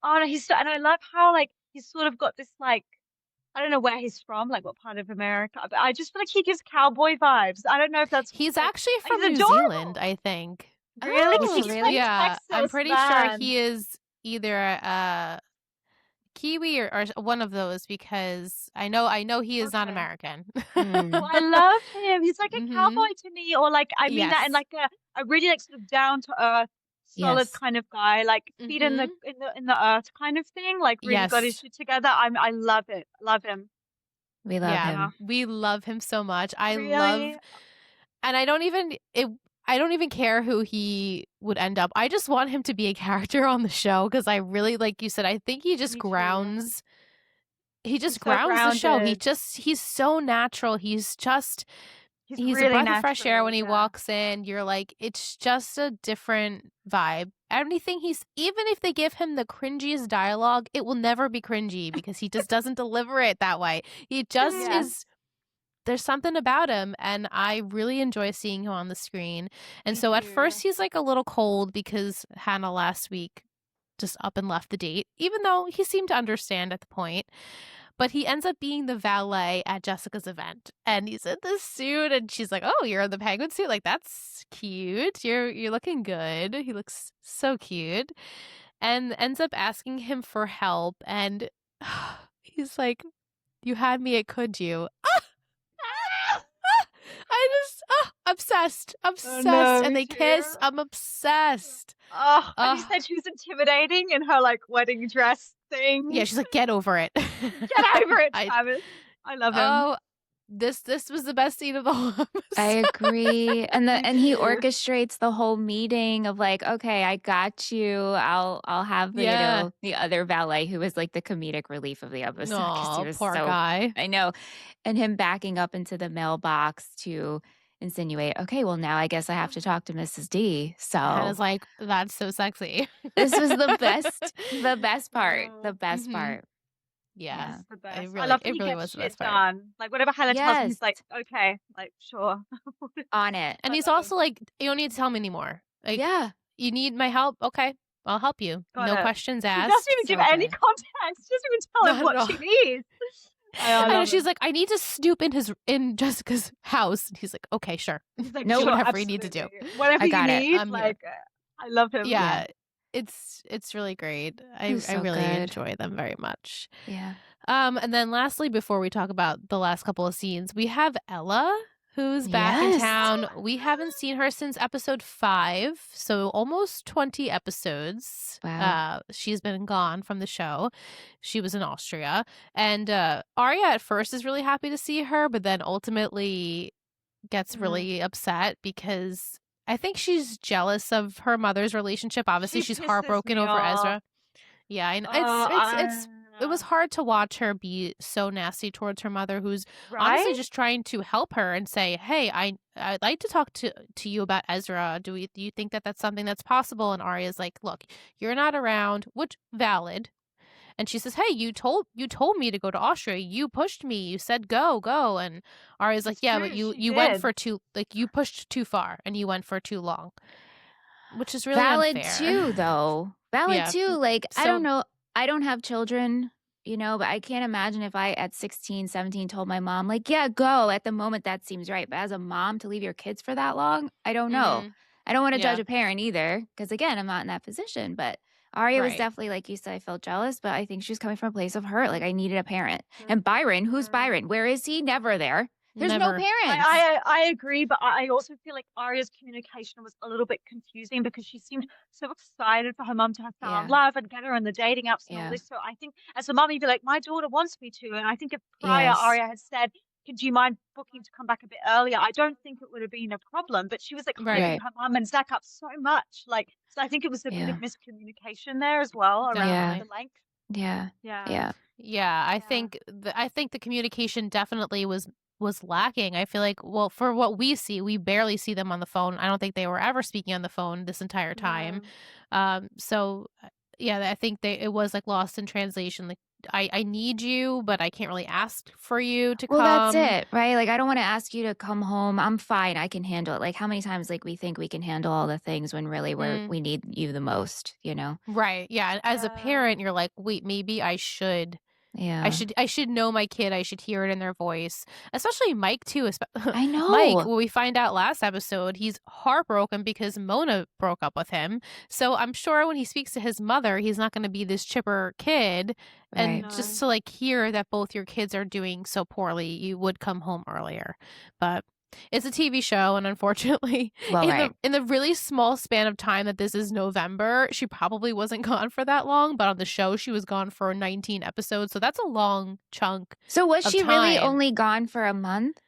Oh no, and I love how like he's sort of got this like I don't know where he's from, like what part of America, but I just feel like he gives cowboy vibes. I don't know if that's He's like, actually from he's New adorable. Zealand, I think. Really? 'Cause Oh, he's really? from Yeah, I'm Texas, pretty sure man. he is either a Kiwi or one of those because I know he is not Okay. American. Well, I love him. He's like a Mhm. cowboy to me, or like I mean that in Yes. like a really like sort of down to earth, solid Yes. kind of guy, like feet in the earth kind of thing. Like really got his Yes. shit together. I love it. Love him. We love Yeah, him. we love him so much. I Really? love, and I don't even care who he would end up. I just want him to be a character on the show because I really, like you said, I think he just Me too. grounds. He just He's so grounds the show. grounded. He's so natural. He's He's a really breath of fresh air natural, when he yeah. walks in. You're like, it's just a different vibe. Anything even if they give him the cringiest dialogue, it will never be cringy because he just doesn't deliver it that way. He just Yeah. is. There's something about him, and I really enjoy seeing him on the screen. And Me so at too. first he's like a little cold because Hannah last week just up and left the date, even though he seemed to understand at the point. But he ends up being the valet at Jessica's event, and he's in this suit, and she's like, "Oh, you're in the penguin suit? Like that's cute. You're looking good." He looks so cute, and ends up asking him for help, and he's like, "You had me at could you?" I just obsessed, no, and me they kiss. too. I'm obsessed. Oh, and you Oh. said she was intimidating in her like wedding dress thing. Yeah, she's like, "Get over it." Get over it, I- Travis. I love him. Oh, this was the best scene of the whole episode. I agree. And Me he too. orchestrates the whole meeting of like, okay, I got you. I'll have Yeah. the other valet who was like the comedic relief of the episode because he Aw, was poor so guy. I know. And him backing up into the mailbox to insinuate, okay, well now I guess I have to talk to Mrs. D. So Hannah's like, "That's so sexy." this was the best part. Oh. The best Mhm. part. Yeah. It's the best. It I really- love it when he really gets was the shit best part. done. Like whatever Hannah tells him, he's Yes. like, okay, like sure. On it. And I he's love him. also like, "You don't need to tell me anymore. Like, Yeah. you need my help? Okay, I'll help you. Got No it. questions She asked." doesn't even give So any good. context. She doesn't even tell him Not at what she needs. I I know love she's him. like, "I need to snoop in Jessica's house." And he's like, "Okay, sure." He's like, No, sure, whatever you need to do. absolutely. Whatever I you got it. need, I'm here. like I love him. Yeah. It's really great. I was so really good. enjoy them very much. Yeah. And then lastly, before we talk about the last couple of scenes, we have Ella, who's back in Yes. town. We haven't seen her since episode 5, so almost 20 episodes. Wow. She's been gone from the show. She was in Austria. And Aria at first is really happy to see her, but then ultimately gets really upset because I think she's jealous of her mother's relationship. Obviously, She she's pisses heartbroken me over off. Ezra. Yeah, and it was hard to watch her be so nasty towards her mother, who's honestly right? just trying to help her and say, "Hey, I'd like to talk to you about Ezra. Do you think that that's something that's possible?" And Arya's like, "Look, you're not around," which valid. And she says, "Hey, you told me to go to Austria. You pushed me. You said go." And Arya's like, It's "Yeah, true, but you she went did. for you pushed too far and you went for too long," which is really Valid unfair. too, though. Valid Yeah. too. Like, I So- don't know. I don't have children, but I can't imagine if I at 16, 17 told my mom, like, yeah, go. At the moment, that seems right. But as a mom, to leave your kids for that long, I don't know. Mhm. I don't want to Yeah. judge a parent either, because again, I'm not in that position. But Aria was Right. definitely, like you said, I felt jealous, but I think she was coming from a place of hurt. Like, I needed a parent. And Byron, who's Mhm. Byron? Where is he? Never there. There's no Never. parents. I agree, but I also feel like Aria's communication was a little bit confusing because she seemed so excited for her mum to have found Yeah. love and get her on the dating apps and all Yeah. this. So I think as a mum, you'd be like, my daughter wants me to. And I think if prior Yes. Aria had said, do you mind booking to come back a bit earlier? I don't think it would have been a problem. But she was like Right. hyping Right. her mum and Zach up so much. Like, so I think it was a bit Yeah. of miscommunication there as well around Yeah. the length. Yeah. Yeah. Yeah. Yeah, I Yeah. think the communication definitely was lacking. I feel like, well, for what we see, we barely see them on the phone. I don't think they were ever speaking on the phone this entire time. No. So yeah, I think it was like lost in translation. Like I need you, but I can't really ask for you to Well, that's come. it, right? Like, I don't want to ask you to come home. I'm fine. I can handle it. Like, how many times like we think we can handle all the things when really Mm, we need you the most, you know? right. Yeah. And as a Yeah. parent, you're like, wait, maybe I should. Yeah. I should know my kid. I should hear it in their voice. Especially Mike too. I Mike, know. what we find out last episode, he's heartbroken because Mona broke up with him. So I'm sure when he speaks to his mother, he's not going to be this chipper kid. And Right. just No. to like hear that both your kids are doing so poorly, you would come home earlier. But it's a TV show, and unfortunately, Well, right. in the really small span of time that this is November, she probably wasn't gone for that long. But on the show, she was gone for 19 episodes, so that's a long chunk. So was of she really time. only gone for a month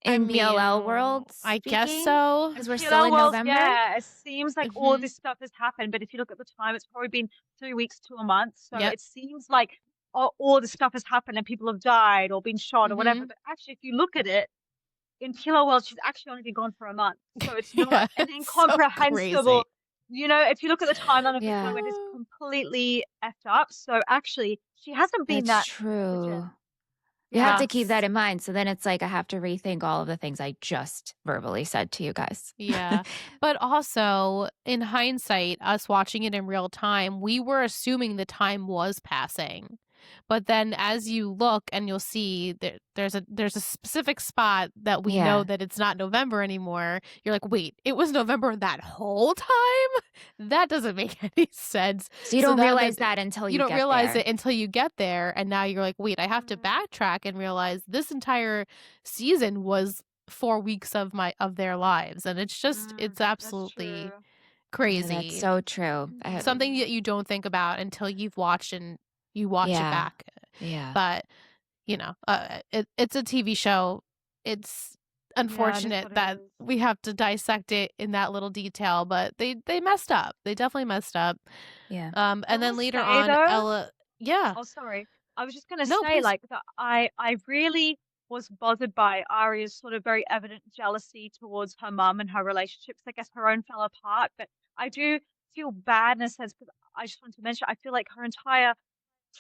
I in mean, PLL world? I guess speaking? so. Because we're PLL still in world, November. yeah, it seems like all Mhm. this stuff has happened, but if you look at the time, it's probably been 3 weeks to a month. So Yep. it seems like all this stuff has happened and people have died or been shot or whatever. Mhm. But actually, if you look at it, in PLL world, she's actually only been gone for a month. So it's not Yeah, an it's so incomprehensible. crazy. If you look at the timeline of the Yeah. show, it is completely effed up. So actually, she hasn't been That's that true. legit. You have to Yeah. keep that in mind. So then it's like I have to rethink all of the things I just verbally said to you guys. Yeah. But also, in hindsight, us watching it in real time, we were assuming the time was passing. But then as you look and you'll see there's a specific spot that we know Yeah. that it's not November anymore. You're like, wait, it was November that whole time? That doesn't make any sense. So you So don't that- realize that until You you don't get realize there. it until you get there, and now you're like, wait, I have to Mm. backtrack and realize this entire season was 4 weeks of their lives, and it's just it's That's absolutely true. Yeah, crazy. that's so true. Something that you don't think about until you've watched and you watch it Yeah. back. Yeah. But it's a TV show. It's unfortunate what it that is. we have to dissect it in that little detail, but they messed up. They definitely messed up. Yeah. And I then will later say, on, though- Ella. Yeah. Oh, sorry. I was just going to No, say, please. like, that I really was bothered by Aria's sort of very evident jealousy towards her mum and her relationships. I guess her own fell apart, but I do feel bad in a sense because I just want to mention, I feel like her entire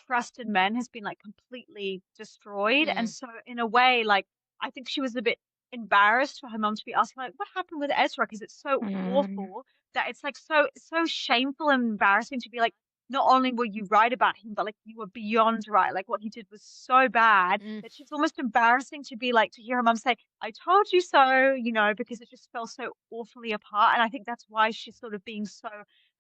trust in men has been like completely destroyed. And so in a way, like, I think she was a bit embarrassed for her mum to be asking, like, what happened with Ezra? Because it's so awful that it's like so shameful and embarrassing to be like, not only were you right about him, but like you were beyond right. Like what he did was so bad that she's almost embarrassing to be like to hear her mum say, I told you so, because it just fell so awfully apart. And I think that's why she's sort of being so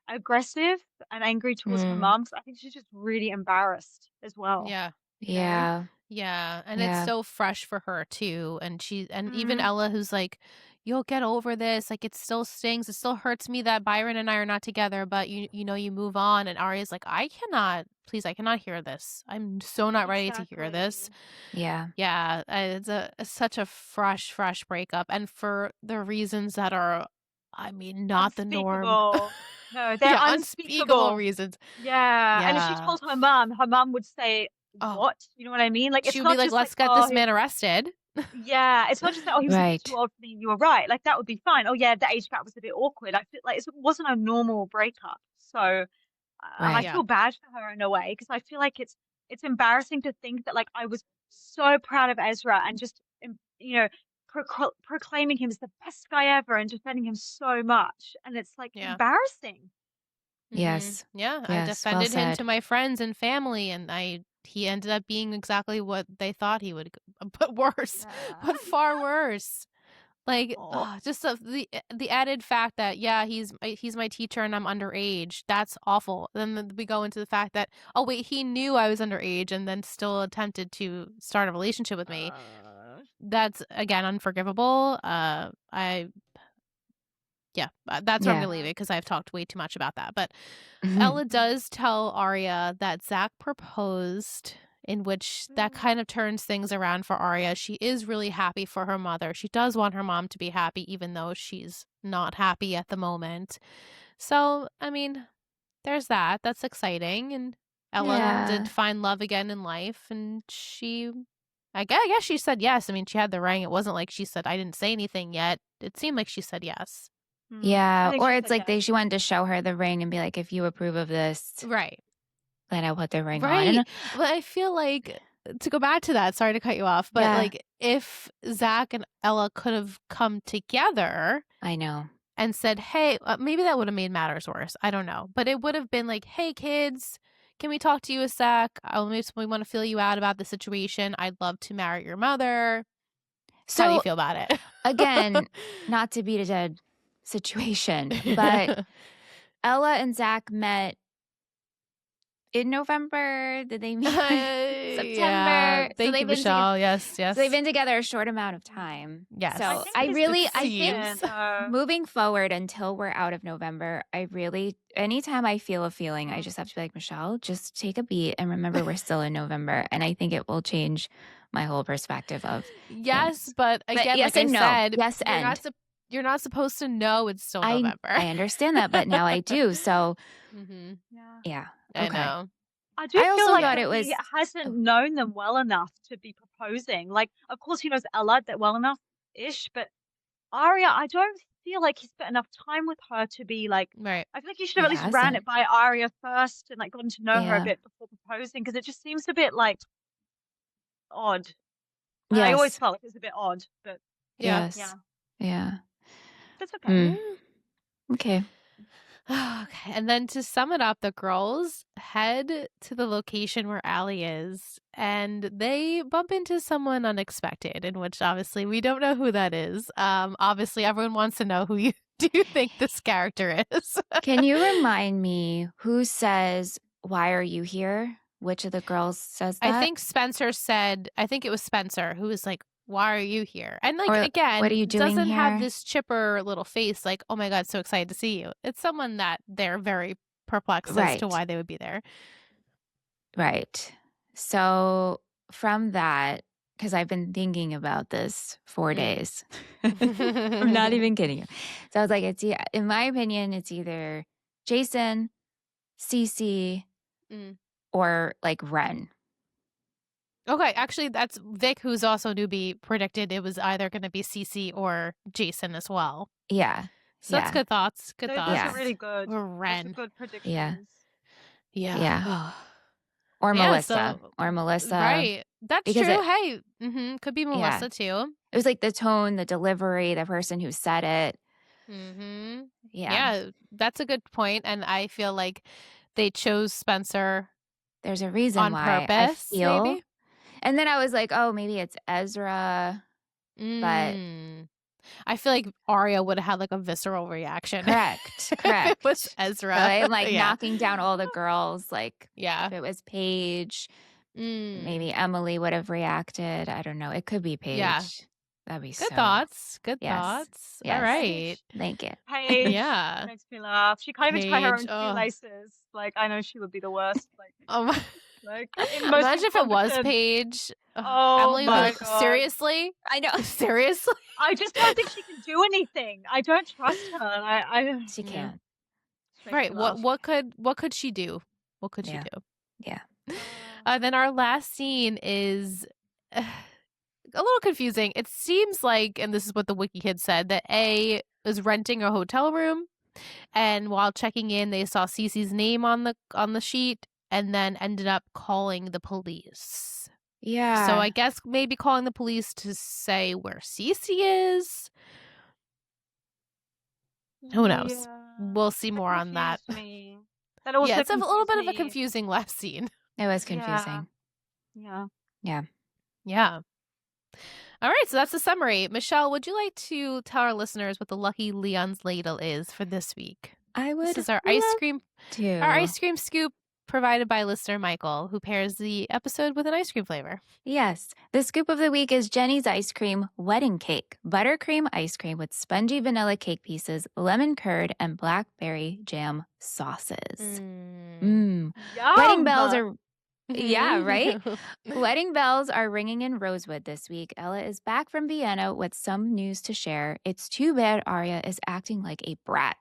aggressive and angry towards her mum. So I think she's just really embarrassed as well. Yeah. Yeah. Yeah, and Yeah. it's so fresh for her too. And even Mhm. Ella, who's like, "You'll get over this. Like, it still stings. It still hurts me that Byron and I are not together. But you move on." And Aria's like, "I cannot. Please, I cannot hear this. I'm so not ready to hear this." Yeah. Yeah, it's such a fresh breakup, and for the reasons that are, I mean, not the norm. Unspeakable. No, they're Yeah, unspeakable. reasons. Yeah. And if she Yeah. told her mum would say, Oh. what? You know what I mean? Like, it's She would not be like, just "Let's like, get oh, this man arrested." yeah, it's not just that, oh, he was a bit Right. too old for me. You were right. Like, that would be fine. Oh, yeah, the age gap was a bit awkward. I feel like it wasn't a normal breakup. So I Right. Yeah. feel bad for her in a way because I feel like it's embarrassing to think that, like, I was so proud of Ezra and just, proclaiming him as the best guy ever and defending him so much. And it's, like, Yeah. embarrassing. Yes. Yeah, I Yes, well defended him said. to my friends and family, and he ended up being exactly what they thought he would, but worse, but far worse. Like, Oh. just the added fact that he's my teacher and I'm underage. That's awful. Then we go into the fact that, oh wait, he knew I was underage and then still attempted to start a relationship with me. that's again unforgivable. That's where I'm Yeah. gonna leave it because I've talked way too much about that. But Mhm. Ella does tell Aria that Zach proposed, in which that kind of turns things around for Aria. She is really happy for her mother. She does want her mom to be happy, even though she's not happy at the moment. So, I mean, there's that. That's exciting. And Ella Yeah. did find love again in life, and I guess she said yes. I mean, she had the ring. It wasn't like she said, I didn't say anything yet. It seemed like she said yes. I Yeah. think Or she it's said like yes. she wanted to show her the ring and be like, if you approve of this, Right. then I'll put the ring on. Right. And But I feel like, to go back to that, sorry to cut you off, but Yeah. like if Zach and Ella could have come together I know. and said, hey, maybe that would have made matters worse. I don't know. But it would have been like, hey, kids, can we talk to you a sec? We want to feel you out about the situation. I'd love to marry your mother. How do you So feel about it? again, not to beat a dead situation, but Ella and Zach met in November. Did they meet in September? Yeah. So Thank they've you, been Michelle. Yes, So yes. they've been together a short amount of time. Yes. So think I it's really, it I think seems. moving forward until we're out of November, anytime I feel a feeling, I just have to be like, Michelle, just take a beat and remember we're still in November. And I think it will change my whole perspective of Yes, things. but again, yes like and I no. said, Yes and. you're not supposed to know it's still I November. understand that, but now I do. So Mm-hmm. yeah. I Okay. know. I do I feel also like thought that it was. he hasn't known them well enough to be proposing. Like, of course, he knows Ella that well enough-ish, but Aria, I don't feel like he spent enough time with her to be like. Right. I feel like he should He have at least ran hasn't. it by Aria first and like gotten to know her a Yeah. bit before proposing, because it just seems a bit like odd. I always Yes. felt like it was a bit odd, but Yeah. Yes. yeah, Yeah. that's okay. Okay. Okay. And then to sum it up, the girls head to the location where Allie is, and they bump into someone unexpected, in which obviously we don't know who that is. Obviously everyone wants to know who you do you think this character is. Can you remind me who says, "Why are you here"? Which of the girls says that? I think it was Spencer who was like, why are you here? And like, Or, again, what are you doing doesn't have here? this chipper little face like, oh my God, so excited to see you. It's someone that they're very perplexed as Right. to why they would be there. Right. So from that, because I've been thinking about this 4 days. I'm not even kidding you. So I was like, in my opinion, it's either Jason, Cece, or like Ren. Okay, actually, that's Vic, who's also newbie, predicted it was either going to be Cece or Jason as well. Yeah. So that's good thoughts. Good Those thoughts. are really good. Or Those are Ren. good predictions. Yeah. Or Yeah, Melissa. so- Or Melissa. Right. That's Because true. Hey, could be Melissa too. It was like the tone, the delivery, the person who said it. Mm-hmm. Yeah. That's a good point. And I feel like they chose Spencer There's a reason on why purpose, I feel. maybe. And then I was like, oh, maybe it's Ezra. But I feel like Aria would have had like a visceral reaction. correct. If it was Ezra. So I'm like Yeah. knocking down all the girls. Like Yeah. if it was Paige, maybe Emily would have reacted. I don't know. It could be Paige. Yeah. That'd be Good so. thoughts. Good Yes. thoughts. Yes. All right. Thank you. Paige Yeah. makes me laugh. She can't even tie her own Paige, oh. shoelaces. Like, I know she would be the worst. Like, Oh my. most Imagine if it was incompetent. Paige. Oh Emily would be my like, God. seriously? I know. Seriously? I just don't think she can do anything. I don't trust her. And I She can't. makes Right. me laugh. What could she do? What could she Yeah. do? Yeah. Then our last scene is a little confusing. It seems like, and this is what the wiki kid said, that A is renting a hotel room, and while checking in, they saw Cece's name on the sheet, and then ended up calling the police. Yeah. So I guess maybe calling the police to say where Cece is. Who knows? Yeah. We'll see more on that. Confused me. That also Yeah, it's a little bit of a confused me. confusing last scene. It was confusing. Yeah. Yeah. All right, so that's the summary. Michelle, would you like to tell our listeners what the Lucky Leon's Ladle is for this week? I would. This is our love ice cream to. scoop provided by listener Michael, who pairs the episode with an ice cream flavor. Yes. The scoop of the week is Jenny's Ice Cream Wedding Cake. Buttercream ice cream with spongy vanilla cake pieces, lemon curd, and blackberry jam sauces. Wedding bells are... Yeah, right? Wedding bells are ringing in Rosewood this week. Ella is back from Vienna with some news to share. It's too bad Aria is acting like a brat.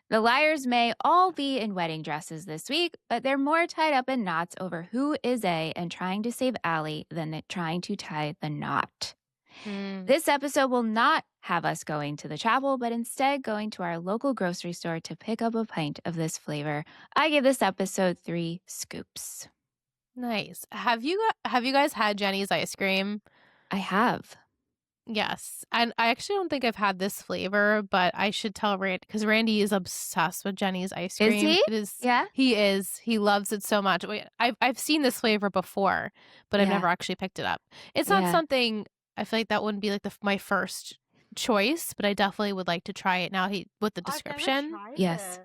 The liars may all be in wedding dresses this week, but they're more tied up in knots over who is A and trying to save Allie than trying to tie the knot. This episode will not have us going to the chapel, but instead going to our local grocery store to pick up a pint of this flavor. I give this episode 3 scoops. Nice. Have you guys had Jenny's ice cream? I have. Yes. And I actually don't think I've had this flavor, but I should tell Randy because Randy is obsessed with Jenny's ice cream. Is he? It is. Yeah. He is. He loves it so much. Wait, I've seen this flavor before, but I've Yeah. never actually picked it up. It's not Yeah. something I feel like that wouldn't be like my first choice, but I definitely would like to try it now with the description. Yes.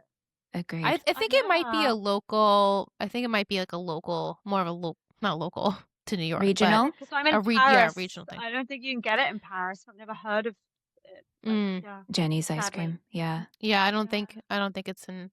Agreed. I think it might be a local. I think it might be like a local, more of a not local to New York, but Regional? Because I'm in yeah, Paris. regional thing. I don't think you can get it in Paris. I've never heard of it. But, Mm. yeah. Jenny's ice Sadly. cream. Yeah. Yeah, I don't Yeah. think it's in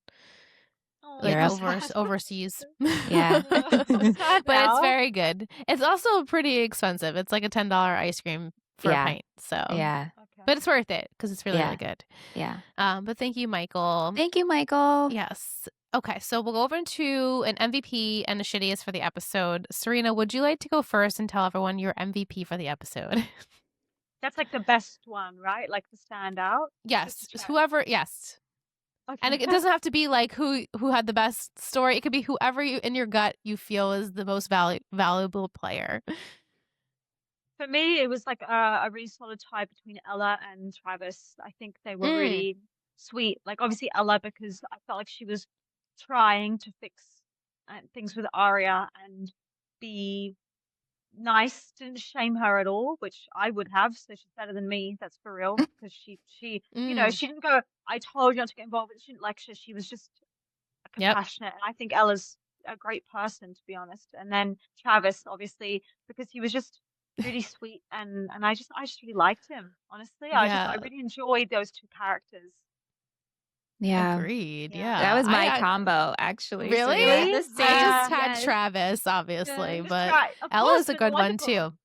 Oh, like Europe. overseas. Yeah. So sad But it's now. very good. It's also pretty expensive. It's like a $10 ice cream for Yeah. a pint. So Yeah. Okay. but it's worth it because it's really Yeah. really good. Yeah. But thank you, Michael. Thank you, Michael. Yes. Okay, so we'll go over into an MVP and a shittiest for the episode. Serena, would you like to go first and tell everyone your MVP for the episode? That's like the best one, right? Like the standout. Yes, Just to check. whoever. Yes, Okay. and it doesn't have to be like who had the best story. It could be whoever you in your gut you feel is the most valuable player. For me, it was like a really solid tie between Ella and Travis. I think they were really sweet. Like obviously Ella because I felt like she was trying to fix things with Aria and be nice, didn't shame her at all, which I would have. So she's better than me. That's for real. Because she you know, she didn't go, I told you not to get involved. She didn't lecture. She was just Yep. compassionate. And I think Ella's a great person, to be honest. And then Travis, obviously, because he was just really sweet and I just really liked him. Honestly, I Yeah. really enjoyed those two characters. Yeah. Agreed. Yeah. Yeah, That was my I- combo, actually. Really? Serena. Really? The I same. just had Yes. Travis, obviously, Just but try- of Ella course, is a they're good one wonderful. too.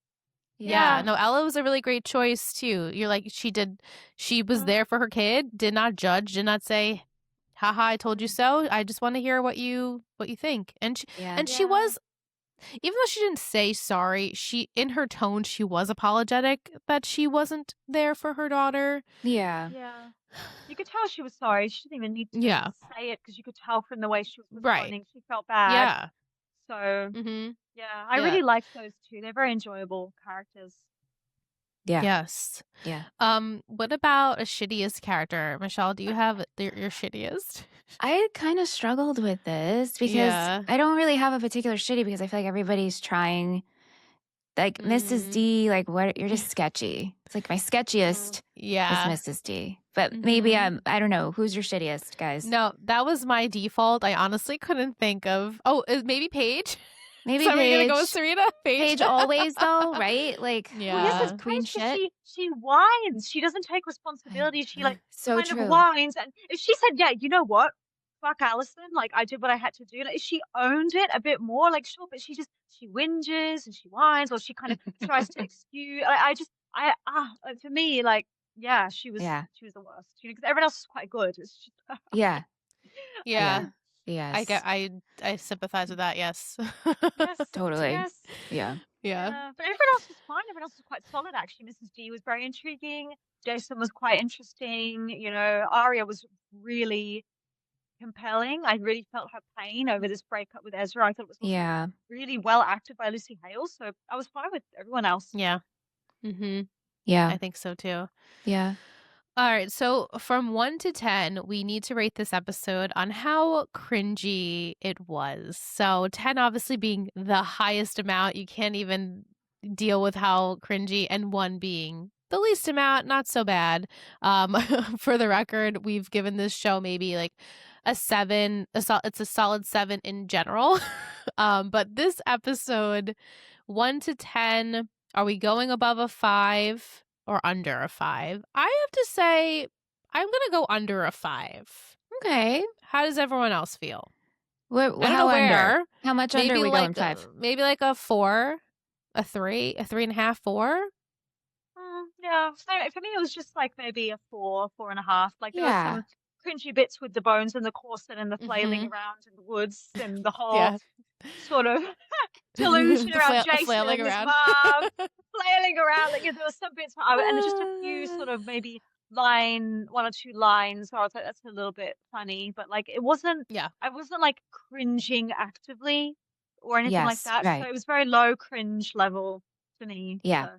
Yeah, no, Ella was a really great choice too. You're like she was there for her kid, did not judge, did not say, haha, I told you so. I just want to hear what you think. And she Yeah. she was, even though she didn't say sorry, she in her tone she was apologetic that she wasn't there for her daughter. Yeah. Yeah. You could tell she was sorry. She didn't even need to Yeah. say it because you could tell from the way she was Right. responding. She felt bad. Yeah. So, Mm-hmm. yeah, I Yeah. really liked those two. They're very enjoyable characters. Yeah. Yes. Yeah. What about a shittiest character? Michelle, do you have your shittiest? I kind of struggled with this because Yeah. I don't really have a particular shitty because I feel like everybody's trying. Like Mrs. D, like what? You're just sketchy. It's like my sketchiest Yeah. is Mrs. D. But maybe Mhm. I don't know. Who's your shittiest, guys? No, that was my default. I honestly couldn't think of. Maybe Paige. Maybe So are we gonna go with Paige. Serena? Paige always though, right? Like Yeah. Well, yes, Uh, it's queen Paige 'cause shit. she whines. She doesn't take responsibility. She like So kind true. of whines. And if she said, yeah, you know what? Fuck Allison. Like I did what I had to do. Like if she owned it a bit more, like sure, but she whinges and she whines or she kind of tries to excuse. For me, like, yeah, she was the worst. You know, because everyone else is quite good. It's just, Yeah. Yeah. Yes. I sympathize with that. Yes. yes, Totally. Yes. Yeah. Yeah. But everyone else was fine. Everyone else was quite solid, actually. Mrs. D was very intriguing. Jason was quite interesting. You know, Aria was really compelling. I really felt her pain over this breakup with Ezra. I thought it was Yeah. really well acted by Lucy Hale. So I was fine with everyone else. Yeah. Mm-hmm. Yeah. I think so too. Yeah. All right. So from 1 to 10, we need to rate this episode on how cringy it was. So 10 obviously being the highest amount. You can't even deal with how cringy, and 1 being the least amount, not so bad. For the record, we've given this show maybe like a 7. It's a solid 7 in general. But this episode, 1 to 10, are we going above a 5 or under a 5? I have to say, I'm gonna go under a 5. Okay. How does everyone else feel? How I don't know under? where. How much under Maybe are we going? like 5? maybe like a 4, a 3, a 3.5, 4. Yeah, so for me it was just like maybe a 4, 4.5. Like there were Yeah. some cringy bits with the bones and the corset and the flailing Mhm. around in the woods and the whole Yeah. sort of delusion The around flail- Jason flailing and his around. mom flailing around. Like there was some bits, and there's just a few sort of maybe 1 or 2 lines where I was like, that's a little bit funny, but like it wasn't. Yeah. I wasn't like cringing actively or anything like Yes, that. So right. it was very low cringe level for me. Yeah. So,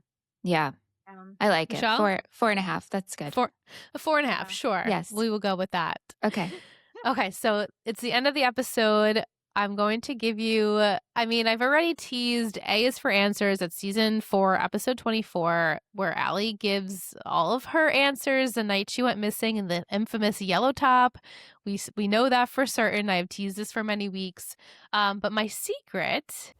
Yeah. um, I like Michelle? it. 4.5. That's good. A 4.5, Yeah. sure. Yes. We will go with that. Okay. Okay, so it's the end of the episode. I'm going to give you, I've already teased A is for Answers at season 4, episode 24, where Allie gives all of her answers the night she went missing in the infamous yellow top. We know that for certain. I've teased this for many weeks. But my secret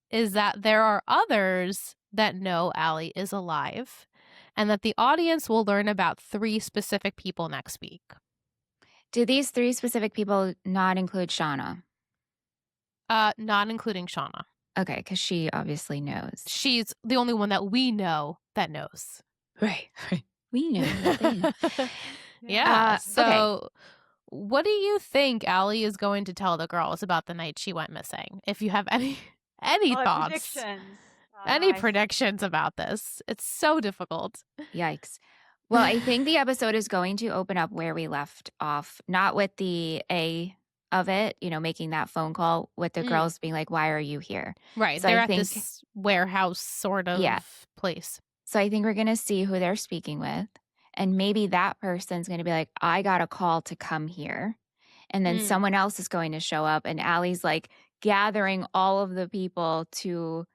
is that there are others that know Allie is alive, and that the audience will learn about 3 specific people next week. Do these 3 specific people not include Shauna? Not including Shauna. Okay, because she obviously knows. She's the only one that we know that knows. Right. We know that they know. Yeah. So, okay. what do you think Allie is going to tell the girls about the night she went missing? If you have any thoughts, predictions. any Nice. predictions about this, it's so difficult. Yikes. Well, I think the episode is going to open up where we left off, not with the A of it, making that phone call with the girls being like, why are you here? Right. So They're I at think- this warehouse sort of place. So I think we're going to see who they're speaking with. And maybe that person's going to be like, I got a call to come here. And then someone else is going to show up. And Allie's like gathering all of the people to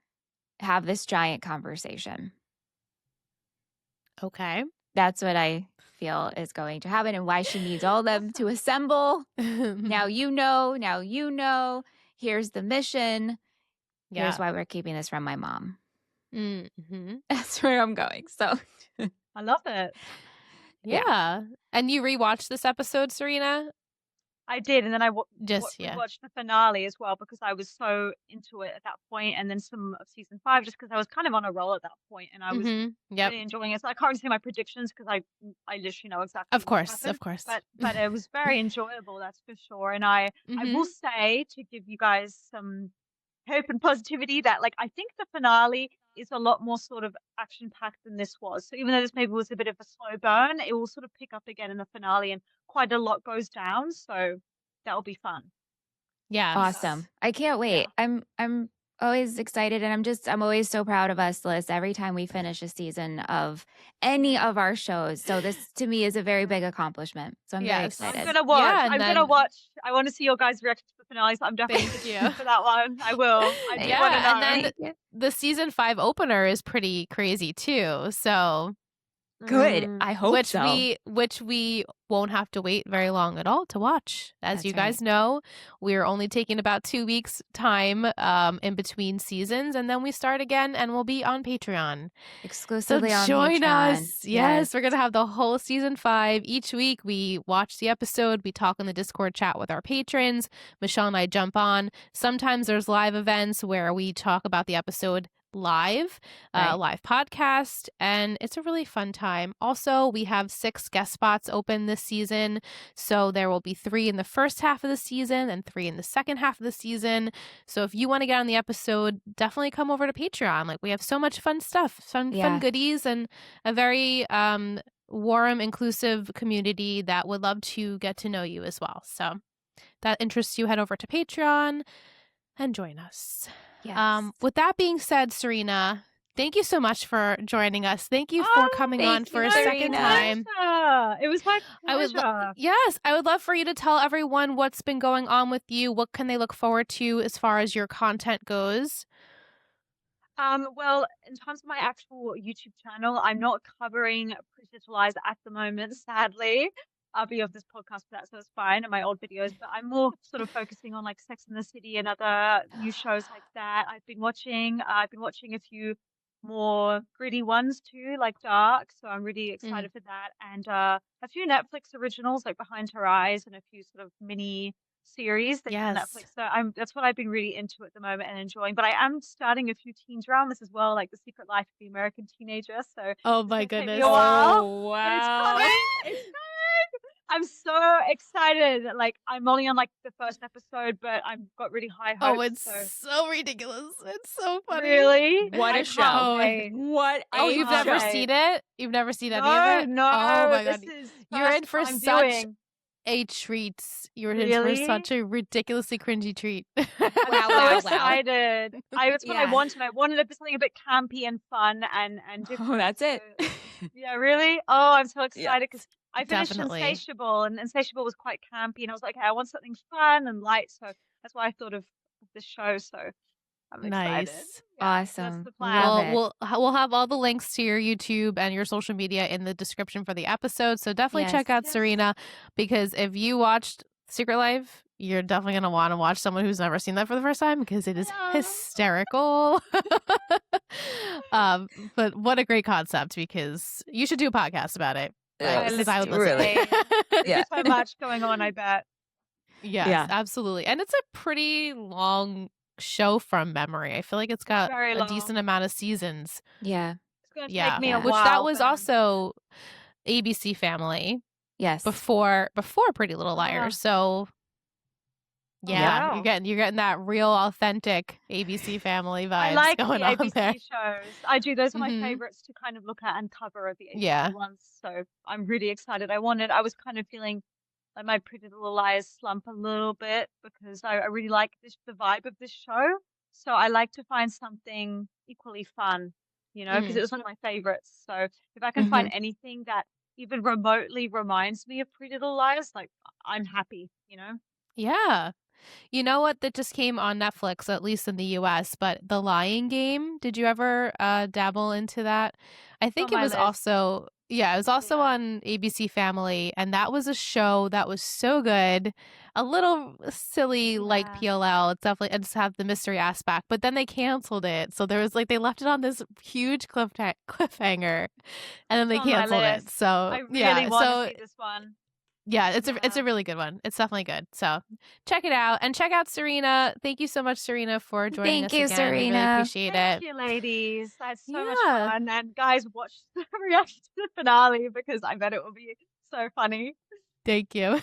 have this giant conversation. Okay. That's what I feel is going to happen and why she needs all of them to assemble. Now you know. Here's the mission. Here's why we're keeping this from my mom. Mm-hmm. That's where I'm going. So I love it. Yeah. And you rewatched this episode, Serena? I did, and then I watched the finale as well because I was so into it at that point, and then some of season 5 just because I was kind of on a roll at that point, and I was really enjoying it. So I can't say my predictions because I literally know exactly. Of course. But it was very enjoyable, that's for sure. And I will say, to give you guys some hope and positivity, that like I think the finale is a lot more sort of action packed than this was. So even though this maybe was a bit of a slow burn, it will sort of pick up again in the finale, and quite a lot goes down. So that'll be fun. Yeah. Awesome. I can't wait. Yeah. I'm always excited, and I'm always so proud of us, Liss, every time we finish a season of any of our shows. So this to me is a very big accomplishment. So I'm very excited. I'm gonna watch. I'm gonna watch. I want to see your guys' reaction to the finale. So I'm definitely for that one. I will. I do want to know. And then the season 5 opener is pretty crazy too. So good. I hope so. Which we won't have to wait very long at all to watch. As you guys know, we're only taking about 2 weeks time in between seasons, and then we start again, and we'll be on Patreon. Exclusively on Patreon. Join us. Yes, we're going to have the whole season 5. Each week we watch the episode. We talk in the Discord chat with our patrons. Michelle and I jump on. Sometimes there's live events where we talk about the episode live podcast, and it's a really fun time. Also, we have 6 guest spots open this season, so there will be 3 in the first half of the season and 3 in the second half of the season. So if you want to get on the episode, definitely come over to Patreon. Like, we have so much fun stuff, fun goodies, and a very warm, inclusive community that would love to get to know you as well. So if that interests you, head over to Patreon and join us. Yes. With that being said, Serena, thank you so much for joining us. Thank you for coming on for a second time. It was my pleasure. I would love for you to tell everyone what's been going on with you. What can they look forward to as far as your content goes? Well, in terms of my actual YouTube channel, I'm not covering Pretty Little Lies at the moment, sadly. I'll be of this podcast for that, so it's fine, and my old videos. But I'm more sort of focusing on like Sex and the City and other new shows like that. I've been watching a few more gritty ones too, like Dark. So I'm really Mm. excited for that, and a few Netflix originals like Behind Her Eyes and a few sort of mini series that on Yes. Netflix. So that's what I've been really into at the moment and enjoying. But I am starting a few teen dramas as well, like The Secret Life of the American Teenager. So Oh it's my gonna take me a goodness. while, Oh, but it's wow. coming. It's coming. I'm so excited. Like I'm only on like the first episode, but I've got really high Oh, hopes. it's So so ridiculous. It's so funny. really, What I a can't show. wait. What Oh, a you've can't never show. wait. seen it? You've never seen any of No, it? Oh no, my this god. is You're first in for time such doing. a treat. You're in for Really? such a ridiculously cringy treat. I'm Wow, so wow, wow. excited. That's what I Yeah. wanted. I wanted something a bit campy and fun and different. Oh, that's it. So, yeah, really? Oh, I'm so Yeah. excited because I finished Definitely. Insatiable, and Insatiable was quite campy, and I was like, hey, I want something fun and light. So that's why I thought of this show. So I'm excited. Nice. Yeah, that's Awesome. the Love plan. Well, it. we'll have all the links to your YouTube and your social media in the description for the episode. So definitely Yes. check out Yes. Serena, because if you watched Secret Life, you're definitely going to want to watch someone who's never seen that for the first time, because it is Yeah. hysterical. But what a great concept, because you should do a podcast about it. Yes, Because I would really. listen. Yeah. So much going on, I bet. Yes, Yeah. absolutely. And it's a pretty long show from memory. I feel like it's got Very a long. decent amount of seasons. Yeah. It's going to Yeah, take me a Yeah. which while. that was but I'm also ABC Family Yes. before Pretty Little Liars. So yeah, wow. you're getting that real authentic ABC Family I vibes like going the on ABC there. shows. I do. Those are my Mhm. favorites to kind of look at and cover of the ABC Yeah. ones. So I'm really excited. I was kind of feeling like my Pretty Little Liars slump a little bit because I really like the vibe of this show. So I like to find something equally fun, because it was one of my favorites. So if I can find anything that even remotely reminds me of Pretty Little Liars, like I'm happy. Yeah. You know what that just came on Netflix, at least in the US, but The Lying Game. Did you ever dabble into that? I It's think on it my was list. also, yeah, it was also Yeah. on ABC Family, and that was a show that was so good. A little silly like Yeah. PLL. It's definitely, it just had the mystery aspect, but then they canceled it. So there was like, they left it on this huge cliffhanger, and then they It's on my canceled it. list. So I really yeah, want so to see this one. yeah, it's a Yeah. really good one. It's definitely good. So check it out, and check out Serena. Thank you so much, Serena, for joining Thank us you, again. We really Serena. appreciate Thank it. you, ladies. That's so much Yeah. fun. And guys, watch the reaction to the finale because I bet it will be so funny. Thank you.